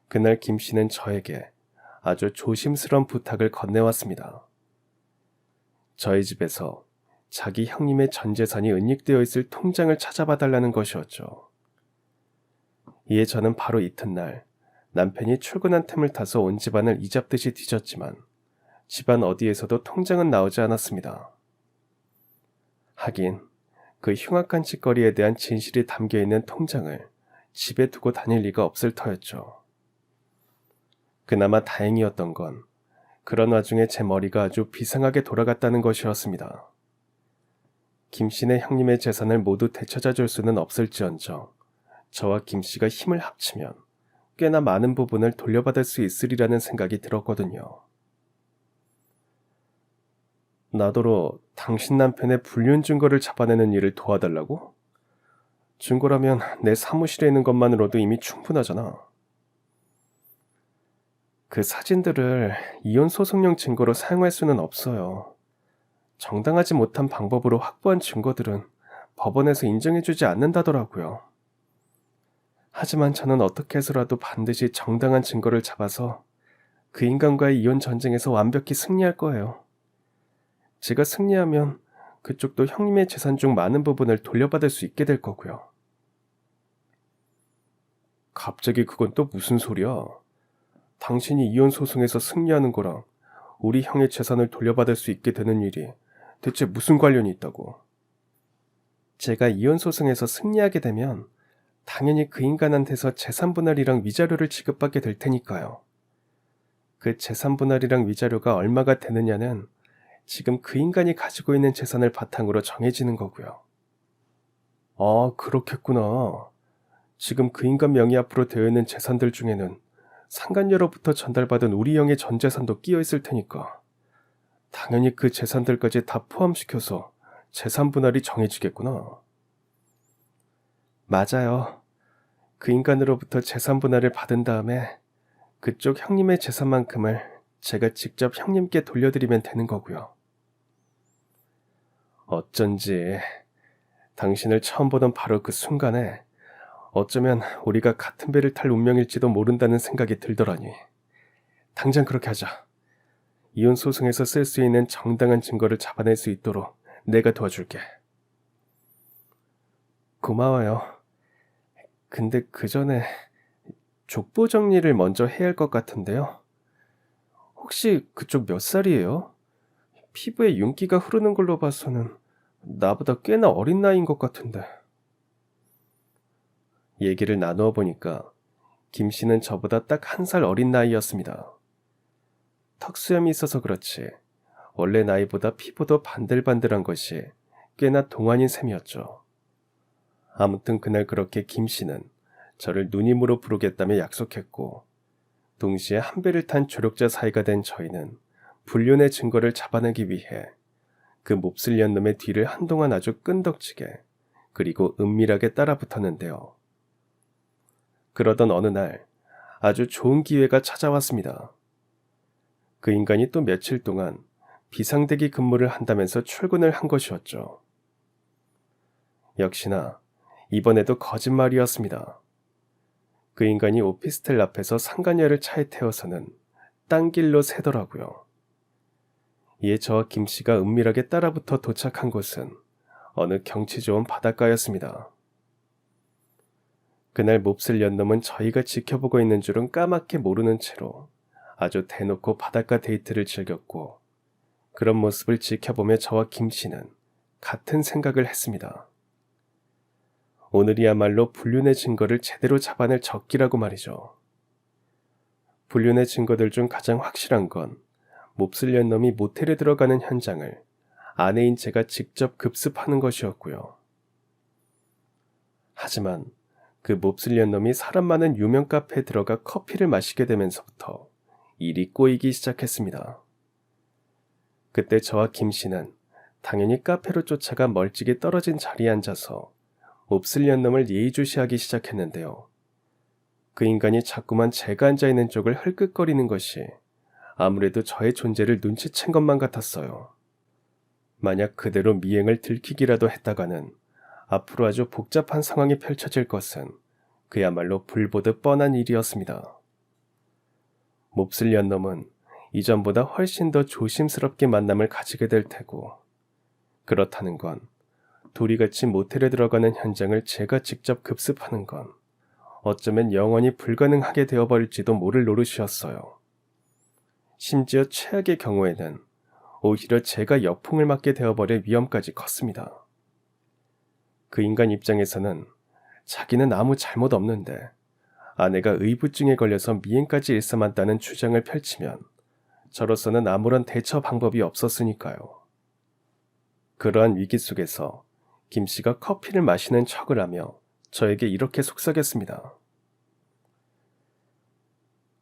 그날 김씨는 저에게 아주 조심스러운 부탁을 건네왔습니다. 저희 집에서 자기 형님의 전 재산이 은닉되어 있을 통장을 찾아봐 달라는 것이었죠. 이에 저는 바로 이튿날 남편이 출근한 틈을 타서 온 집안을 이잡듯이 뒤졌지만 집안 어디에서도 통장은 나오지 않았습니다. 하긴 그 흉악한 짓거리에 대한 진실이 담겨있는 통장을 집에 두고 다닐 리가 없을 터였죠. 그나마 다행이었던 건 그런 와중에 제 머리가 아주 비상하게 돌아갔다는 것이었습니다. 김씨네 형님의 재산을 모두 되찾아줄 수는 없을지언정 저와 김씨가 힘을 합치면 꽤나 많은 부분을 돌려받을 수 있으리라는 생각이 들었거든요. 나더러 당신 남편의 불륜 증거를 잡아내는 일을 도와달라고? 증거라면 내 사무실에 있는 것만으로도 이미 충분하잖아. 그 사진들을 이혼 소송용 증거로 사용할 수는 없어요. 정당하지 못한 방법으로 확보한 증거들은 법원에서 인정해주지 않는다더라고요. 하지만 저는 어떻게 해서라도 반드시 정당한 증거를 잡아서 그 인간과의 이혼 전쟁에서 완벽히 승리할 거예요. 제가 승리하면 그쪽도 형님의 재산 중 많은 부분을 돌려받을 수 있게 될 거고요. 갑자기 그건 또 무슨 소리야? 당신이 이혼 소송에서 승리하는 거랑 우리 형의 재산을 돌려받을 수 있게 되는 일이 대체 무슨 관련이 있다고? 제가 이혼 소송에서 승리하게 되면 당연히 그 인간한테서 재산 분할이랑 위자료를 지급받게 될 테니까요. 그 재산 분할이랑 위자료가 얼마가 되느냐는 지금 그 인간이 가지고 있는 재산을 바탕으로 정해지는 거고요. 아, 그렇겠구나. 지금 그 인간 명의 앞으로 되어 있는 재산들 중에는 상간녀로부터 전달받은 우리 형의 전 재산도 끼어 있을 테니까 당연히 그 재산들까지 다 포함시켜서 재산 분할이 정해지겠구나. 맞아요. 그 인간으로부터 재산 분할을 받은 다음에 그쪽 형님의 재산만큼을 제가 직접 형님께 돌려드리면 되는 거고요. 어쩐지 당신을 처음 보던 바로 그 순간에 어쩌면 우리가 같은 배를 탈 운명일지도 모른다는 생각이 들더라니. 당장 그렇게 하자. 이혼 소송에서 쓸 수 있는 정당한 증거를 잡아낼 수 있도록 내가 도와줄게. 고마워요. 근데 그 전에 족보 정리를 먼저 해야 할 것 같은데요. 혹시 그쪽 몇 살이에요? 피부에 윤기가 흐르는 걸로 봐서는 나보다 꽤나 어린 나이인 것 같은데. 얘기를 나누어 보니까 김 씨는 저보다 딱 1살 어린 나이였습니다. 턱수염이 있어서 그렇지 원래 나이보다 피부도 반들반들한 것이 꽤나 동안인 셈이었죠. 아무튼 그날 그렇게 김 씨는 저를 누님으로 부르겠다며 약속했고 동시에 한 배를 탄 조력자 사이가 된 저희는 불륜의 증거를 잡아내기 위해 그 몹쓸 년놈의 뒤를 한동안 아주 끈덕지게 그리고 은밀하게 따라붙었는데요. 그러던 어느 날 아주 좋은 기회가 찾아왔습니다. 그 인간이 또 며칠 동안 비상대기 근무를 한다면서 출근을 한 것이었죠. 역시나 이번에도 거짓말이었습니다. 그 인간이 오피스텔 앞에서 상간녀를 차에 태워서는 딴 길로 새더라고요. 이에 저와 김 씨가 은밀하게 따라붙어 도착한 곳은 어느 경치 좋은 바닷가였습니다. 그날 몹쓸 연놈은 저희가 지켜보고 있는 줄은 까맣게 모르는 채로 아주 대놓고 바닷가 데이트를 즐겼고 그런 모습을 지켜보며 저와 김 씨는 같은 생각을 했습니다. 오늘이야말로 불륜의 증거를 제대로 잡아낼 적기라고 말이죠. 불륜의 증거들 중 가장 확실한 건 몹쓸 년놈이 모텔에 들어가는 현장을 아내인 제가 직접 급습하는 것이었고요. 하지만 그 몹쓸 년놈이 사람 많은 유명 카페에 들어가 커피를 마시게 되면서부터 일이 꼬이기 시작했습니다. 그때 저와 김 씨는 당연히 카페로 쫓아가 멀찍이 떨어진 자리에 앉아서 몹쓸 년놈을 예의주시하기 시작했는데요. 그 인간이 자꾸만 제가 앉아있는 쪽을 흘끗거리는 것이 아무래도 저의 존재를 눈치챈 것만 같았어요. 만약 그대로 미행을 들키기라도 했다가는 앞으로 아주 복잡한 상황이 펼쳐질 것은 그야말로 불보듯 뻔한 일이었습니다. 몹쓸 년놈은 이전보다 훨씬 더 조심스럽게 만남을 가지게 될 테고 그렇다는 건 둘이 같이 모텔에 들어가는 현장을 제가 직접 급습하는 건 어쩌면 영원히 불가능하게 되어버릴지도 모를 노릇이었어요. 심지어 최악의 경우에는 오히려 제가 역풍을 맞게 되어버릴 위험까지 컸습니다. 그 인간 입장에서는 자기는 아무 잘못 없는데 아내가 의부증에 걸려서 미행까지 일삼았다는 주장을 펼치면 저로서는 아무런 대처 방법이 없었으니까요. 그러한 위기 속에서 김 씨가 커피를 마시는 척을 하며 저에게 이렇게 속삭였습니다.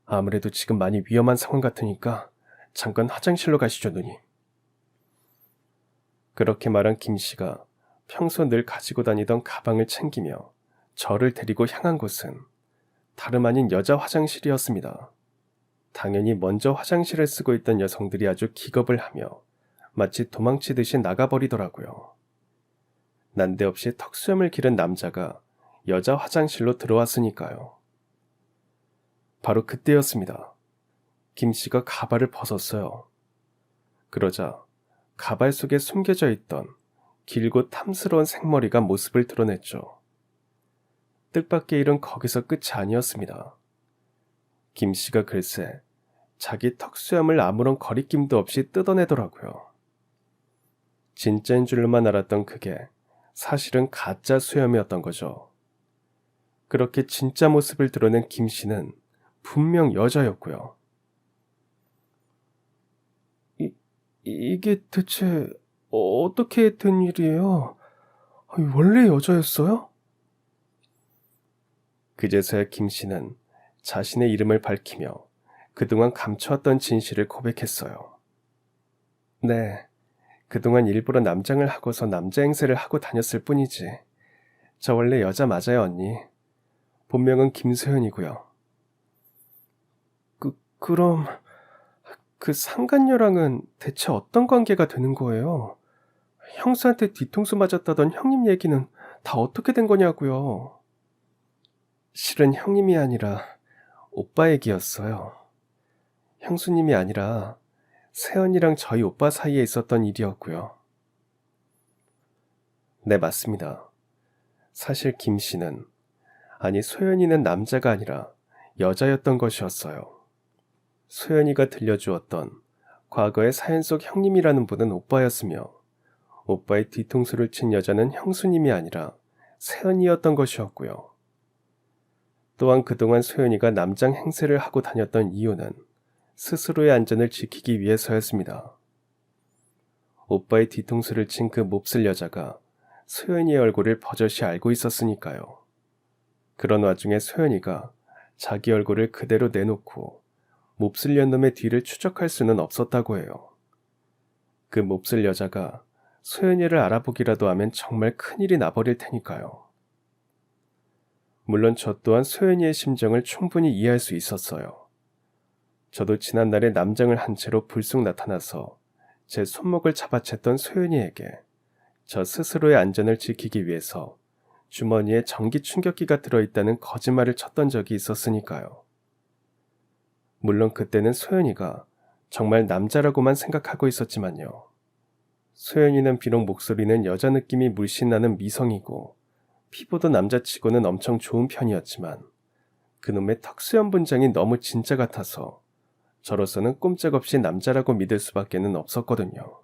아무래도 지금 많이 위험한 상황 같으니까 잠깐 화장실로 가시죠, 누님. 그렇게 말한 김 씨가 평소 늘 가지고 다니던 가방을 챙기며 저를 데리고 향한 곳은 다름 아닌 여자 화장실이었습니다. 당연히 먼저 화장실을 쓰고 있던 여성들이 아주 기겁을 하며 마치 도망치듯이 나가버리더라고요. 난데없이 턱수염을 기른 남자가 여자 화장실로 들어왔으니까요. 바로 그때였습니다. 김 씨가 가발을 벗었어요. 그러자 가발 속에 숨겨져 있던 길고 탐스러운 생머리가 모습을 드러냈죠. 뜻밖의 일은 거기서 끝이 아니었습니다. 김 씨가 글쎄 자기 턱수염을 아무런 거리낌도 없이 뜯어내더라고요. 진짜인 줄로만 알았던 그게 사실은 가짜 수염이었던 거죠. 그렇게 진짜 모습을 드러낸 김 씨는 분명 여자였고요. 이게 대체 어떻게 된 일이에요? 원래 여자였어요? 그제서야 김 씨는 자신의 이름을 밝히며 그동안 감춰왔던 진실을 고백했어요. 네, 그동안 일부러 남장을 하고서 남자 행세를 하고 다녔을 뿐이지. 저 원래 여자 맞아요, 언니. 본명은 김소연이고요. 그럼 그 상간녀랑은 대체 어떤 관계가 되는 거예요? 형수한테 뒤통수 맞았다던 형님 얘기는 다 어떻게 된 거냐고요? 실은 형님이 아니라 오빠 얘기였어요. 형수님이 아니라 세연이랑 저희 오빠 사이에 있었던 일이었고요. 네, 맞습니다. 사실 김 씨는, 아니 소연이는 남자가 아니라 여자였던 것이었어요. 소연이가 들려주었던 과거의 사연 속 형님이라는 분은 오빠였으며 오빠의 뒤통수를 친 여자는 형수님이 아니라 세연이였던 것이었고요. 또한 그동안 소연이가 남장 행세를 하고 다녔던 이유는 스스로의 안전을 지키기 위해서였습니다. 오빠의 뒤통수를 친 그 몹쓸 여자가 소연이의 얼굴을 버젓이 알고 있었으니까요. 그런 와중에 소연이가 자기 얼굴을 그대로 내놓고 몹쓸 년놈의 뒤를 추적할 수는 없었다고 해요. 그 몹쓸 여자가 소연이를 알아보기라도 하면 정말 큰일이 나버릴 테니까요. 물론 저 또한 소연이의 심정을 충분히 이해할 수 있었어요. 저도 지난날에 남장을 한 채로 불쑥 나타나서 제 손목을 잡아챘던 소연이에게 저 스스로의 안전을 지키기 위해서 주머니에 전기 충격기가 들어있다는 거짓말을 쳤던 적이 있었으니까요. 물론 그때는 소연이가 정말 남자라고만 생각하고 있었지만요. 소연이는 비록 목소리는 여자 느낌이 물씬 나는 미성이고 피부도 남자치고는 엄청 좋은 편이었지만 그놈의 턱수염 분장이 너무 진짜 같아서 저로서는 꼼짝없이 남자라고 믿을 수밖에는 없었거든요.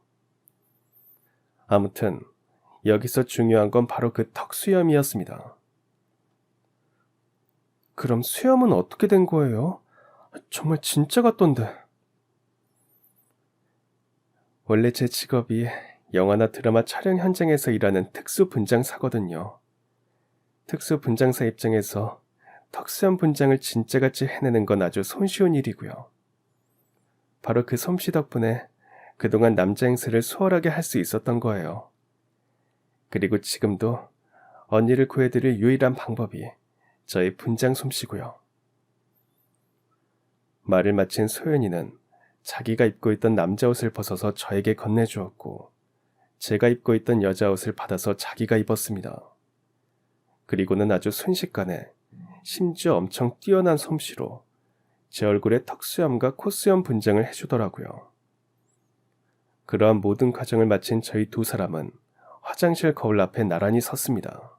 아무튼 여기서 중요한 건 바로 그 턱수염이었습니다. 그럼 수염은 어떻게 된 거예요? 정말 진짜 같던데. 원래 제 직업이 영화나 드라마 촬영 현장에서 일하는 특수 분장사거든요. 특수 분장사 입장에서 턱수염 분장을 진짜같이 해내는 건 아주 손쉬운 일이고요. 바로 그 솜씨 덕분에 그동안 남자 행세를 수월하게 할 수 있었던 거예요. 그리고 지금도 언니를 구해드릴 유일한 방법이 저의 분장 솜씨고요. 말을 마친 소연이는 자기가 입고 있던 남자 옷을 벗어서 저에게 건네주었고 제가 입고 있던 여자 옷을 받아서 자기가 입었습니다. 그리고는 아주 순식간에 심지어 엄청 뛰어난 솜씨로 제 얼굴에 턱수염과 콧수염 분장을 해주더라고요. 그러한 모든 과정을 마친 저희 두 사람은 화장실 거울 앞에 나란히 섰습니다.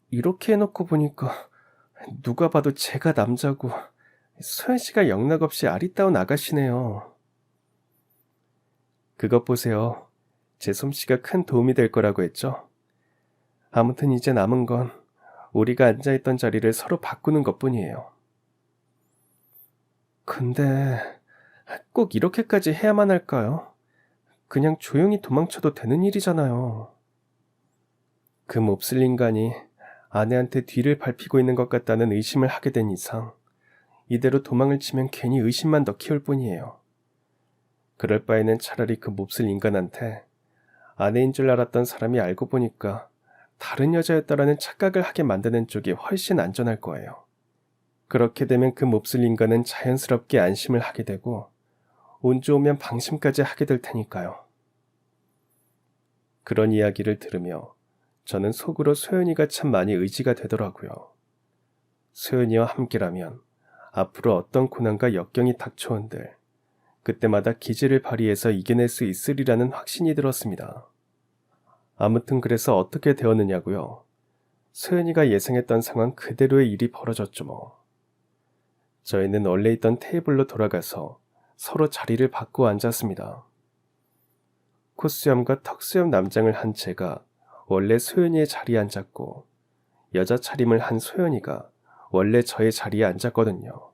이렇게 해놓고 보니까 누가 봐도 제가 남자고 소연씨가 영락없이 아리따운 아가씨네요. 그것 보세요. 제 솜씨가 큰 도움이 될 거라고 했죠? 아무튼 이제 남은 건 우리가 앉아있던 자리를 서로 바꾸는 것뿐이에요. 근데 꼭 이렇게까지 해야만 할까요? 그냥 조용히 도망쳐도 되는 일이잖아요. 그 몹쓸 인간이 아내한테 뒤를 밟히고 있는 것 같다는 의심을 하게 된 이상 이대로 도망을 치면 괜히 의심만 더 키울 뿐이에요. 그럴 바에는 차라리 그 몹쓸 인간한테 아내인 줄 알았던 사람이 알고 보니까 다른 여자였다라는 착각을 하게 만드는 쪽이 훨씬 안전할 거예요. 그렇게 되면 그 몹쓸 인간은 자연스럽게 안심을 하게 되고 운 좋으면 방심까지 하게 될 테니까요. 그런 이야기를 들으며 저는 속으로 소연이가 참 많이 의지가 되더라고요. 소연이와 함께라면 앞으로 어떤 고난과 역경이 닥쳐온들 그때마다 기지를 발휘해서 이겨낼 수 있으리라는 확신이 들었습니다. 아무튼 그래서 어떻게 되었느냐고요? 소연이가 예상했던 상황 그대로의 일이 벌어졌죠 뭐. 저희는 원래 있던 테이블로 돌아가서 서로 자리를 바꾸어 앉았습니다. 콧수염과 턱수염 남장을 한 제가 원래 소연이의 자리에 앉았고 여자 차림을 한 소연이가 원래 저의 자리에 앉았거든요.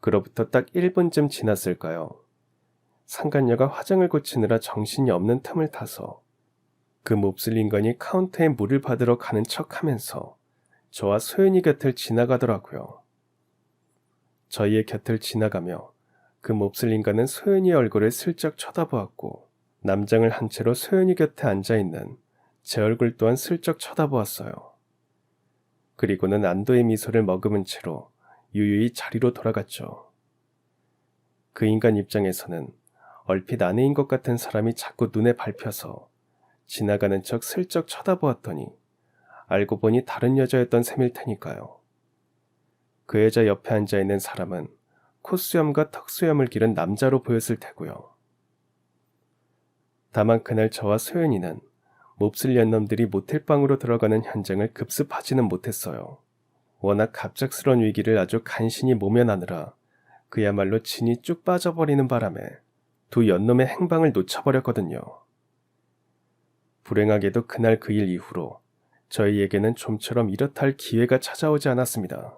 그로부터 딱 1분쯤 지났을까요? 상간녀가 화장을 고치느라 정신이 없는 틈을 타서 그 몹쓸 인간이 카운터에 물을 받으러 가는 척하면서 저와 소연이 곁을 지나가더라고요. 저희의 곁을 지나가며 그 몹쓸 인간은 소연이의 얼굴을 슬쩍 쳐다보았고 남장을 한 채로 소연이 곁에 앉아있는 제 얼굴 또한 슬쩍 쳐다보았어요. 그리고는 안도의 미소를 머금은 채로 유유히 자리로 돌아갔죠. 그 인간 입장에서는 얼핏 아내인 것 같은 사람이 자꾸 눈에 밟혀서 지나가는 척 슬쩍 쳐다보았더니 알고 보니 다른 여자였던 셈일 테니까요. 그 여자 옆에 앉아있는 사람은 콧수염과 턱수염을 기른 남자로 보였을 테고요. 다만 그날 저와 소연이는 몹쓸 년놈들이 모텔방으로 들어가는 현장을 급습하지는 못했어요. 워낙 갑작스러운 위기를 아주 간신히 모면하느라 그야말로 진이 쭉 빠져버리는 바람에 두 연놈의 행방을 놓쳐버렸거든요. 불행하게도 그날 그 일 이후로 저희에게는 좀처럼 이렇다 할 기회가 찾아오지 않았습니다.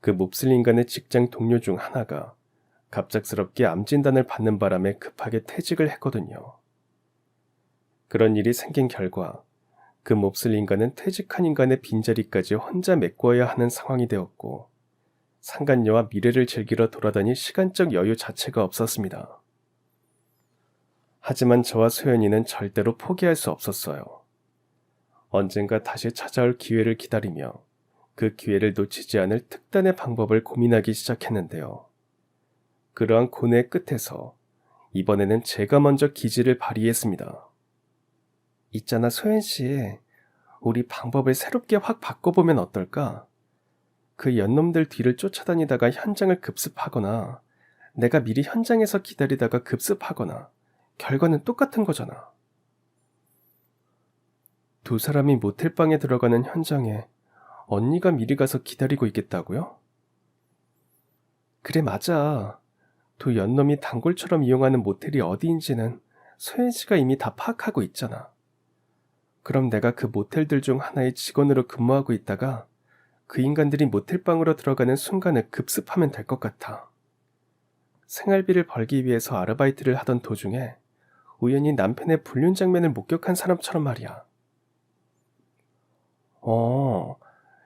그 몹쓸 인간의 직장 동료 중 하나가 갑작스럽게 암 진단을 받는 바람에 급하게 퇴직을 했거든요. 그런 일이 생긴 결과 그 몹쓸 인간은 퇴직한 인간의 빈자리까지 혼자 메꿔야 하는 상황이 되었고 상간녀와 미래를 즐기러 돌아다닐 시간적 여유 자체가 없었습니다. 하지만 저와 소연이는 절대로 포기할 수 없었어요. 언젠가 다시 찾아올 기회를 기다리며 그 기회를 놓치지 않을 특단의 방법을 고민하기 시작했는데요. 그러한 고뇌의 끝에서 이번에는 제가 먼저 기지를 발휘했습니다. 있잖아 소연씨, 우리 방법을 새롭게 확 바꿔보면 어떨까? 그 연놈들 뒤를 쫓아다니다가 현장을 급습하거나 내가 미리 현장에서 기다리다가 급습하거나 결과는 똑같은 거잖아. 두 사람이 모텔방에 들어가는 현장에 언니가 미리 가서 기다리고 있겠다고요? 그래 맞아. 두 연놈이 단골처럼 이용하는 모텔이 어디인지는 소연씨가 이미 다 파악하고 있잖아. 그럼 내가 그 모텔들 중 하나의 직원으로 근무하고 있다가 그 인간들이 모텔방으로 들어가는 순간을 급습하면 될 것 같아. 생활비를 벌기 위해서 아르바이트를 하던 도중에 우연히 남편의 불륜 장면을 목격한 사람처럼 말이야.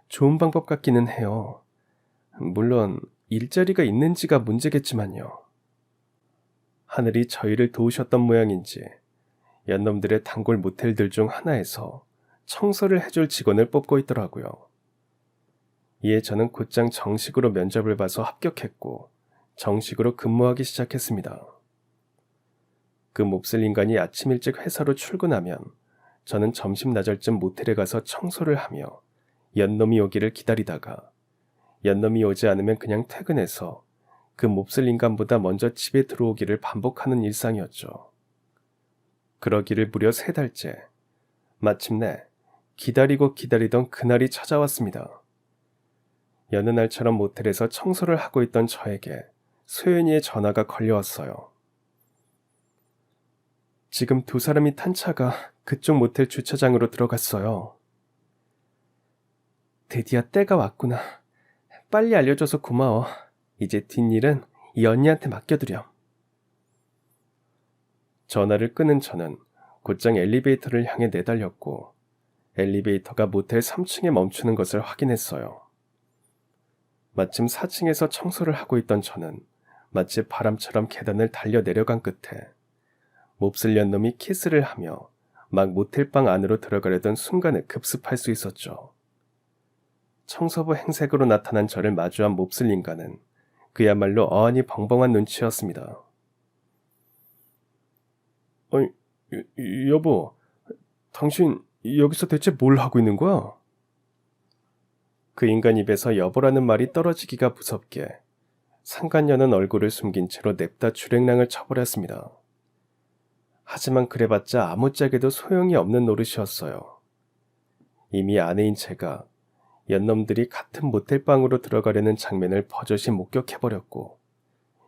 좋은 방법 같기는 해요. 물론 일자리가 있는지가 문제겠지만요. 하늘이 저희를 도우셨던 모양인지 연놈들의 단골 모텔들 중 하나에서 청소를 해줄 직원을 뽑고 있더라고요. 이에 저는 곧장 정식으로 면접을 봐서 합격했고 정식으로 근무하기 시작했습니다. 그 몹쓸 인간이 아침 일찍 회사로 출근하면 저는 점심 나절쯤 모텔에 가서 청소를 하며 연놈이 오기를 기다리다가 연놈이 오지 않으면 그냥 퇴근해서 그 몹쓸 인간보다 먼저 집에 들어오기를 반복하는 일상이었죠. 그러기를 무려 3달째. 마침내 기다리고 기다리던 그날이 찾아왔습니다. 여느 날처럼 모텔에서 청소를 하고 있던 저에게 소연이의 전화가 걸려왔어요. 지금 두 사람이 탄 차가 그쪽 모텔 주차장으로 들어갔어요. 드디어 때가 왔구나. 빨리 알려줘서 고마워. 이제 뒷일은 이 언니한테 맡겨두렴. 전화를 끊은 저는 곧장 엘리베이터를 향해 내달렸고 엘리베이터가 모텔 3층에 멈추는 것을 확인했어요. 마침 4층에서 청소를 하고 있던 저는 마치 바람처럼 계단을 달려 내려간 끝에 몹쓸 연놈이 키스를 하며 막 모텔방 안으로 들어가려던 순간에 급습할 수 있었죠. 청소부 행색으로 나타난 저를 마주한 몹쓸 인간은 그야말로 어안이 벙벙한 눈치였습니다. 아니, 여보, 당신 여기서 대체 뭘 하고 있는 거야? 그 인간 입에서 여보라는 말이 떨어지기가 무섭게 상간녀는 얼굴을 숨긴 채로 냅다 주랭랑을 쳐버렸습니다. 하지만 그래봤자 아무짝에도 소용이 없는 노릇이었어요. 이미 아내인 제가 연놈들이 같은 모텔방으로 들어가려는 장면을 버젓이 목격해버렸고,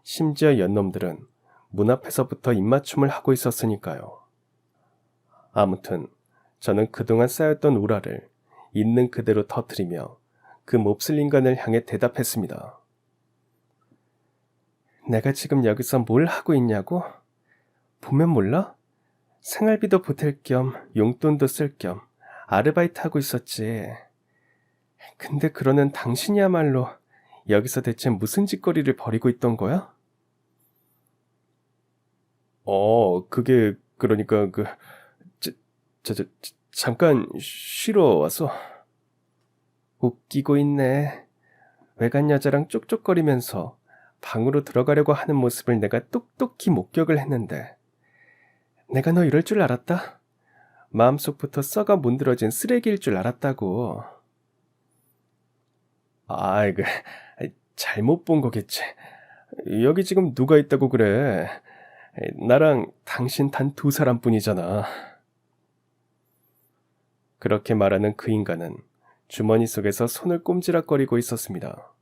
심지어 연놈들은 문 앞에서부터 입맞춤을 하고 있었으니까요. 아무튼 저는 그동안 쌓였던 우라를 있는 그대로 터뜨리며 그 몹쓸 인간을 향해 대답했습니다. 내가 지금 여기서 뭘 하고 있냐고? 보면 몰라? 생활비도 보탤 겸 용돈도 쓸 겸 아르바이트 하고 있었지. 근데 그러는 당신이야말로 여기서 대체 무슨 짓거리를 벌이고 있던 거야? 그게 그러니까 잠깐 쉬러 와서. 웃기고 있네. 외간 여자랑 쪽쪽거리면서 방으로 들어가려고 하는 모습을 내가 똑똑히 목격을 했는데 내가 너 이럴 줄 알았다? 마음속부터 썩어 문드러진 쓰레기일 줄 알았다고. 잘못 본 거겠지. 여기 지금 누가 있다고 그래. 나랑 당신 단 2사람뿐이잖아. 그렇게 말하는 그 인간은 주머니 속에서 손을 꼼지락거리고 있었습니다.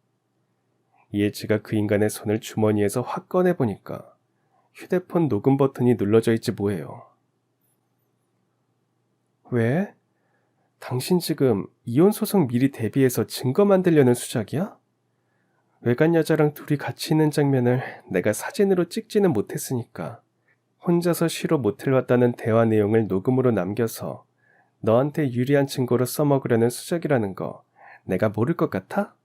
이에 제가 그 인간의 손을 주머니에서 확 꺼내보니까 휴대폰 녹음 버튼이 눌러져 있지 뭐예요. 왜? 당신 지금 이혼 소송 미리 대비해서 증거 만들려는 수작이야? 외간 여자랑 둘이 같이 있는 장면을 내가 사진으로 찍지는 못했으니까 혼자서 쉬러 모텔 왔다는 대화 내용을 녹음으로 남겨서 너한테 유리한 증거로 써먹으려는 수작이라는 거 내가 모를 것 같아?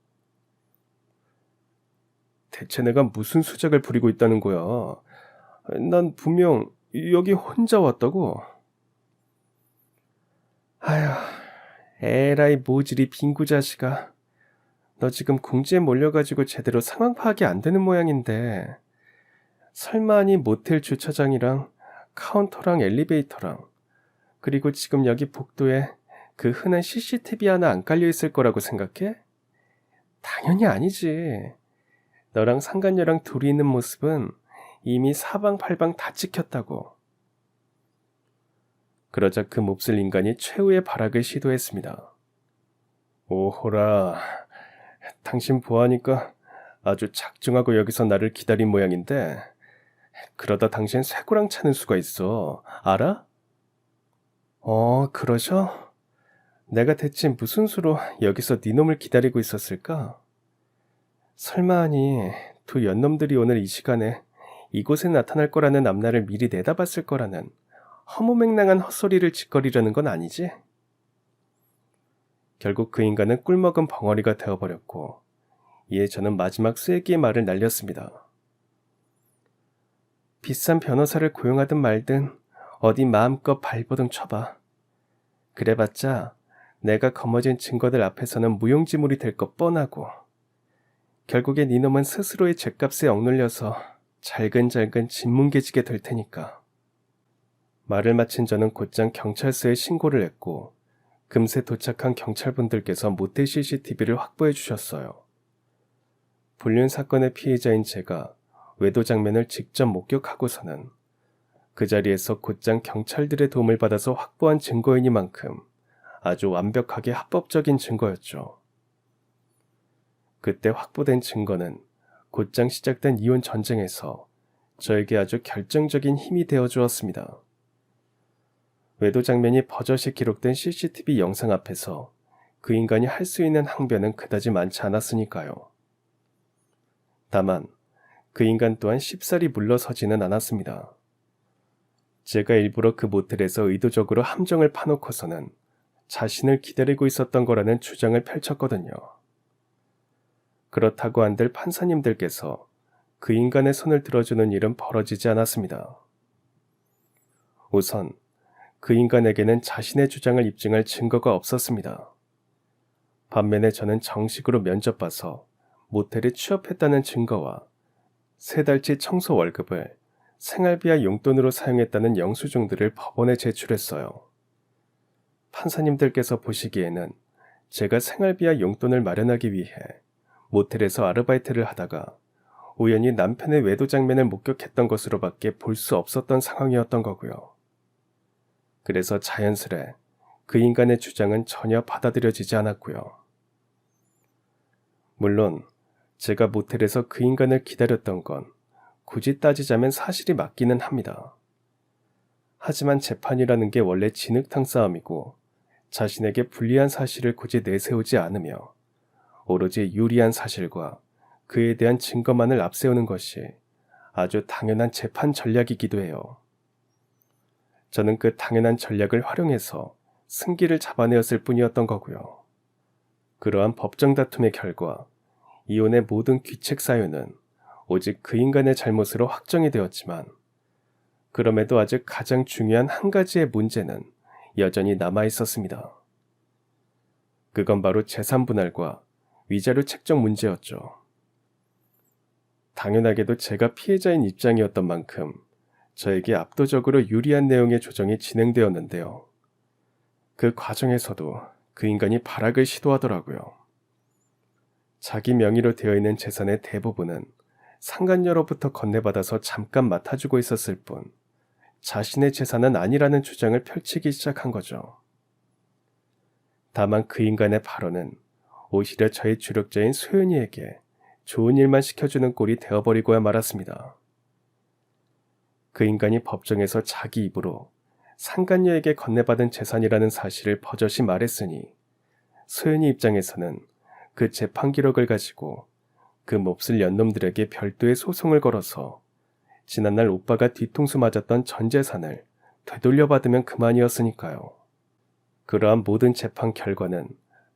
대체 내가 무슨 수작을 부리고 있다는 거야? 난 분명 여기 혼자 왔다고. 아휴, 에라이 모질이 빙구 자식아. 너 지금 궁지에 몰려가지고 제대로 상황 파악이 안 되는 모양인데 설마니 모텔 주차장이랑 카운터랑 엘리베이터랑 그리고 지금 여기 복도에 그 흔한 CCTV 하나 안 깔려 있을 거라고 생각해? 당연히 아니지. 너랑 상간녀랑 둘이 있는 모습은 이미 사방팔방 다 찍혔다고. 그러자 그 몹쓸 인간이 최후의 발악을 시도했습니다. 오호라, 당신 보아하니까 아주 작정하고 여기서 나를 기다린 모양인데 그러다 당신 쇠고랑 차는 수가 있어. 알아? 그러셔? 내가 대체 무슨 수로 여기서 네 놈을 기다리고 있었을까? 설마하니 2연놈들이 오늘 이 시간에 이곳에 나타날 거라는 앞날을 미리 내다봤을 거라는 허무맹랑한 헛소리를 짓거리려는 건 아니지? 결국 그 인간은 꿀먹은 벙어리가 되어버렸고 이에 저는 마지막 쐐기의 말을 날렸습니다. 비싼 변호사를 고용하든 말든 어디 마음껏 발버둥 쳐봐. 그래봤자 내가 거머쥔 증거들 앞에서는 무용지물이 될 것 뻔하고 결국에 니놈은 스스로의 죗값에 억눌려서 잘근잘근 짓뭉개지게 될 테니까. 말을 마친 저는 곧장 경찰서에 신고를 했고 금세 도착한 경찰분들께서 모텔 CCTV를 확보해 주셨어요. 불륜 사건의 피해자인 제가 외도 장면을 직접 목격하고서는 그 자리에서 곧장 경찰들의 도움을 받아서 확보한 증거이니만큼 아주 완벽하게 합법적인 증거였죠. 그때 확보된 증거는 곧장 시작된 이혼 전쟁에서 저에게 아주 결정적인 힘이 되어 주었습니다. 외도 장면이 버젓이 기록된 CCTV 영상 앞에서 그 인간이 할 수 있는 항변은 그다지 많지 않았으니까요. 다만 그 인간 또한 쉽사리 물러서지는 않았습니다. 제가 일부러 그 모텔에서 의도적으로 함정을 파놓고서는 자신을 기다리고 있었던 거라는 주장을 펼쳤거든요. 그렇다고 한들 판사님들께서 그 인간의 손을 들어주는 일은 벌어지지 않았습니다. 우선 그 인간에게는 자신의 주장을 입증할 증거가 없었습니다. 반면에 저는 정식으로 면접봐서 모텔에 취업했다는 증거와 3달치 청소 월급을 생활비와 용돈으로 사용했다는 영수증들을 법원에 제출했어요. 판사님들께서 보시기에는 제가 생활비와 용돈을 마련하기 위해 모텔에서 아르바이트를 하다가 우연히 남편의 외도 장면을 목격했던 것으로밖에 볼 수 없었던 상황이었던 거고요. 그래서 자연스레 그 인간의 주장은 전혀 받아들여지지 않았고요. 물론 제가 모텔에서 그 인간을 기다렸던 건 굳이 따지자면 사실이 맞기는 합니다. 하지만 재판이라는 게 원래 진흙탕 싸움이고 자신에게 불리한 사실을 굳이 내세우지 않으며 오로지 유리한 사실과 그에 대한 증거만을 앞세우는 것이 아주 당연한 재판 전략이기도 해요. 저는 그 당연한 전략을 활용해서 승기를 잡아내었을 뿐이었던 거고요. 그러한 법정 다툼의 결과 이혼의 모든 귀책 사유는 오직 그 인간의 잘못으로 확정이 되었지만 그럼에도 아직 가장 중요한 한 가지의 문제는 여전히 남아 있었습니다. 그건 바로 재산 분할과 위자료 책정 문제였죠. 당연하게도 제가 피해자인 입장이었던 만큼 저에게 압도적으로 유리한 내용의 조정이 진행되었는데요. 그 과정에서도 그 인간이 발악을 시도하더라고요. 자기 명의로 되어 있는 재산의 대부분은 상간녀로부터 건네받아서 잠깐 맡아주고 있었을 뿐 자신의 재산은 아니라는 주장을 펼치기 시작한 거죠. 다만 그 인간의 발언은 오히려 저의 주력자인 소연이에게 좋은 일만 시켜주는 꼴이 되어버리고야 말았습니다. 그 인간이 법정에서 자기 입으로 상간녀에게 건네받은 재산이라는 사실을 버젓이 말했으니 소연이 입장에서는 그 재판 기록을 가지고 그 몹쓸 연놈들에게 별도의 소송을 걸어서 지난날 오빠가 뒤통수 맞았던 전 재산을 되돌려받으면 그만이었으니까요. 그러한 모든 재판 결과는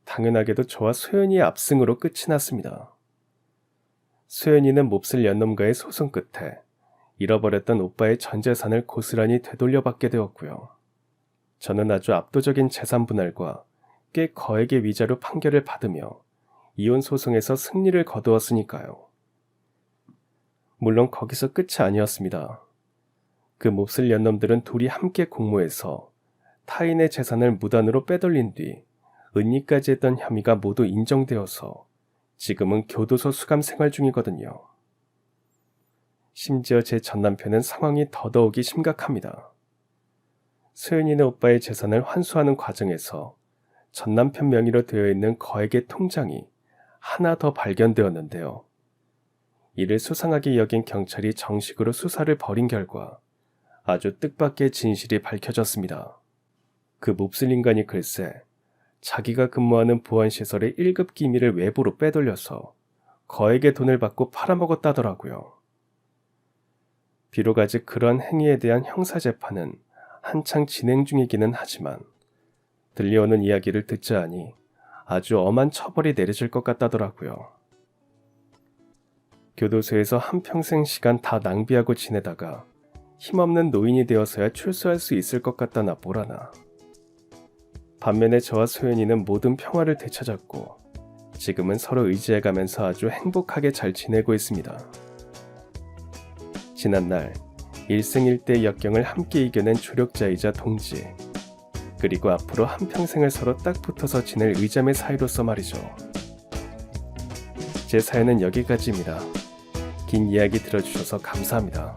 당연하게도 저와 소연이의 압승으로 끝이 났습니다. 소연이는 몹쓸 연놈과의 소송 끝에 잃어버렸던 오빠의 전 재산을 고스란히 되돌려받게 되었고요. 저는 아주 압도적인 재산 분할과 꽤 거액의 위자료 판결을 받으며 이혼 소송에서 승리를 거두었으니까요. 물론 거기서 끝이 아니었습니다. 그 몹쓸 연놈들은 둘이 함께 공모해서 타인의 재산을 무단으로 빼돌린 뒤 은닉까지 했던 혐의가 모두 인정되어서 지금은 교도소 수감 생활 중이거든요. 심지어 제 전남편은 상황이 더더욱이 심각합니다. 소연이네 오빠의 재산을 환수하는 과정에서 전남편 명의로 되어 있는 거액의 통장이 하나 더 발견되었는데요. 이를 수상하게 여긴 경찰이 정식으로 수사를 벌인 결과 아주 뜻밖의 진실이 밝혀졌습니다. 그 몹쓸 인간이 글쎄 자기가 근무하는 보안시설의 1급 기밀을 외부로 빼돌려서 거액의 돈을 받고 팔아먹었다더라고요. 비록 아직 그런 행위에 대한 형사재판은 한창 진행 중이기는 하지만 들려오는 이야기를 듣자 하니 아주 엄한 처벌이 내려질 것 같다더라고요. 교도소에서 한평생 시간 다 낭비하고 지내다가 힘없는 노인이 되어서야 출소할 수 있을 것 같다나 뭐라나. 반면에 저와 소연이는 모든 평화를 되찾았고 지금은 서로 의지해가면서 아주 행복하게 잘 지내고 있습니다. 지난날 일생일대의 역경을 함께 이겨낸 조력자이자 동지, 그리고 앞으로 한평생을 서로 딱 붙어서 지낼 의자매 사이로서 말이죠. 제 사연은 여기까지입니다. 긴 이야기 들어주셔서 감사합니다.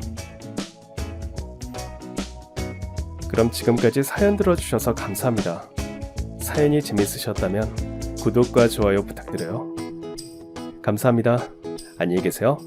그럼 지금까지 사연 들어주셔서 감사합니다. 사연이 재밌으셨다면 구독과 좋아요 부탁드려요. 감사합니다. 안녕히 계세요.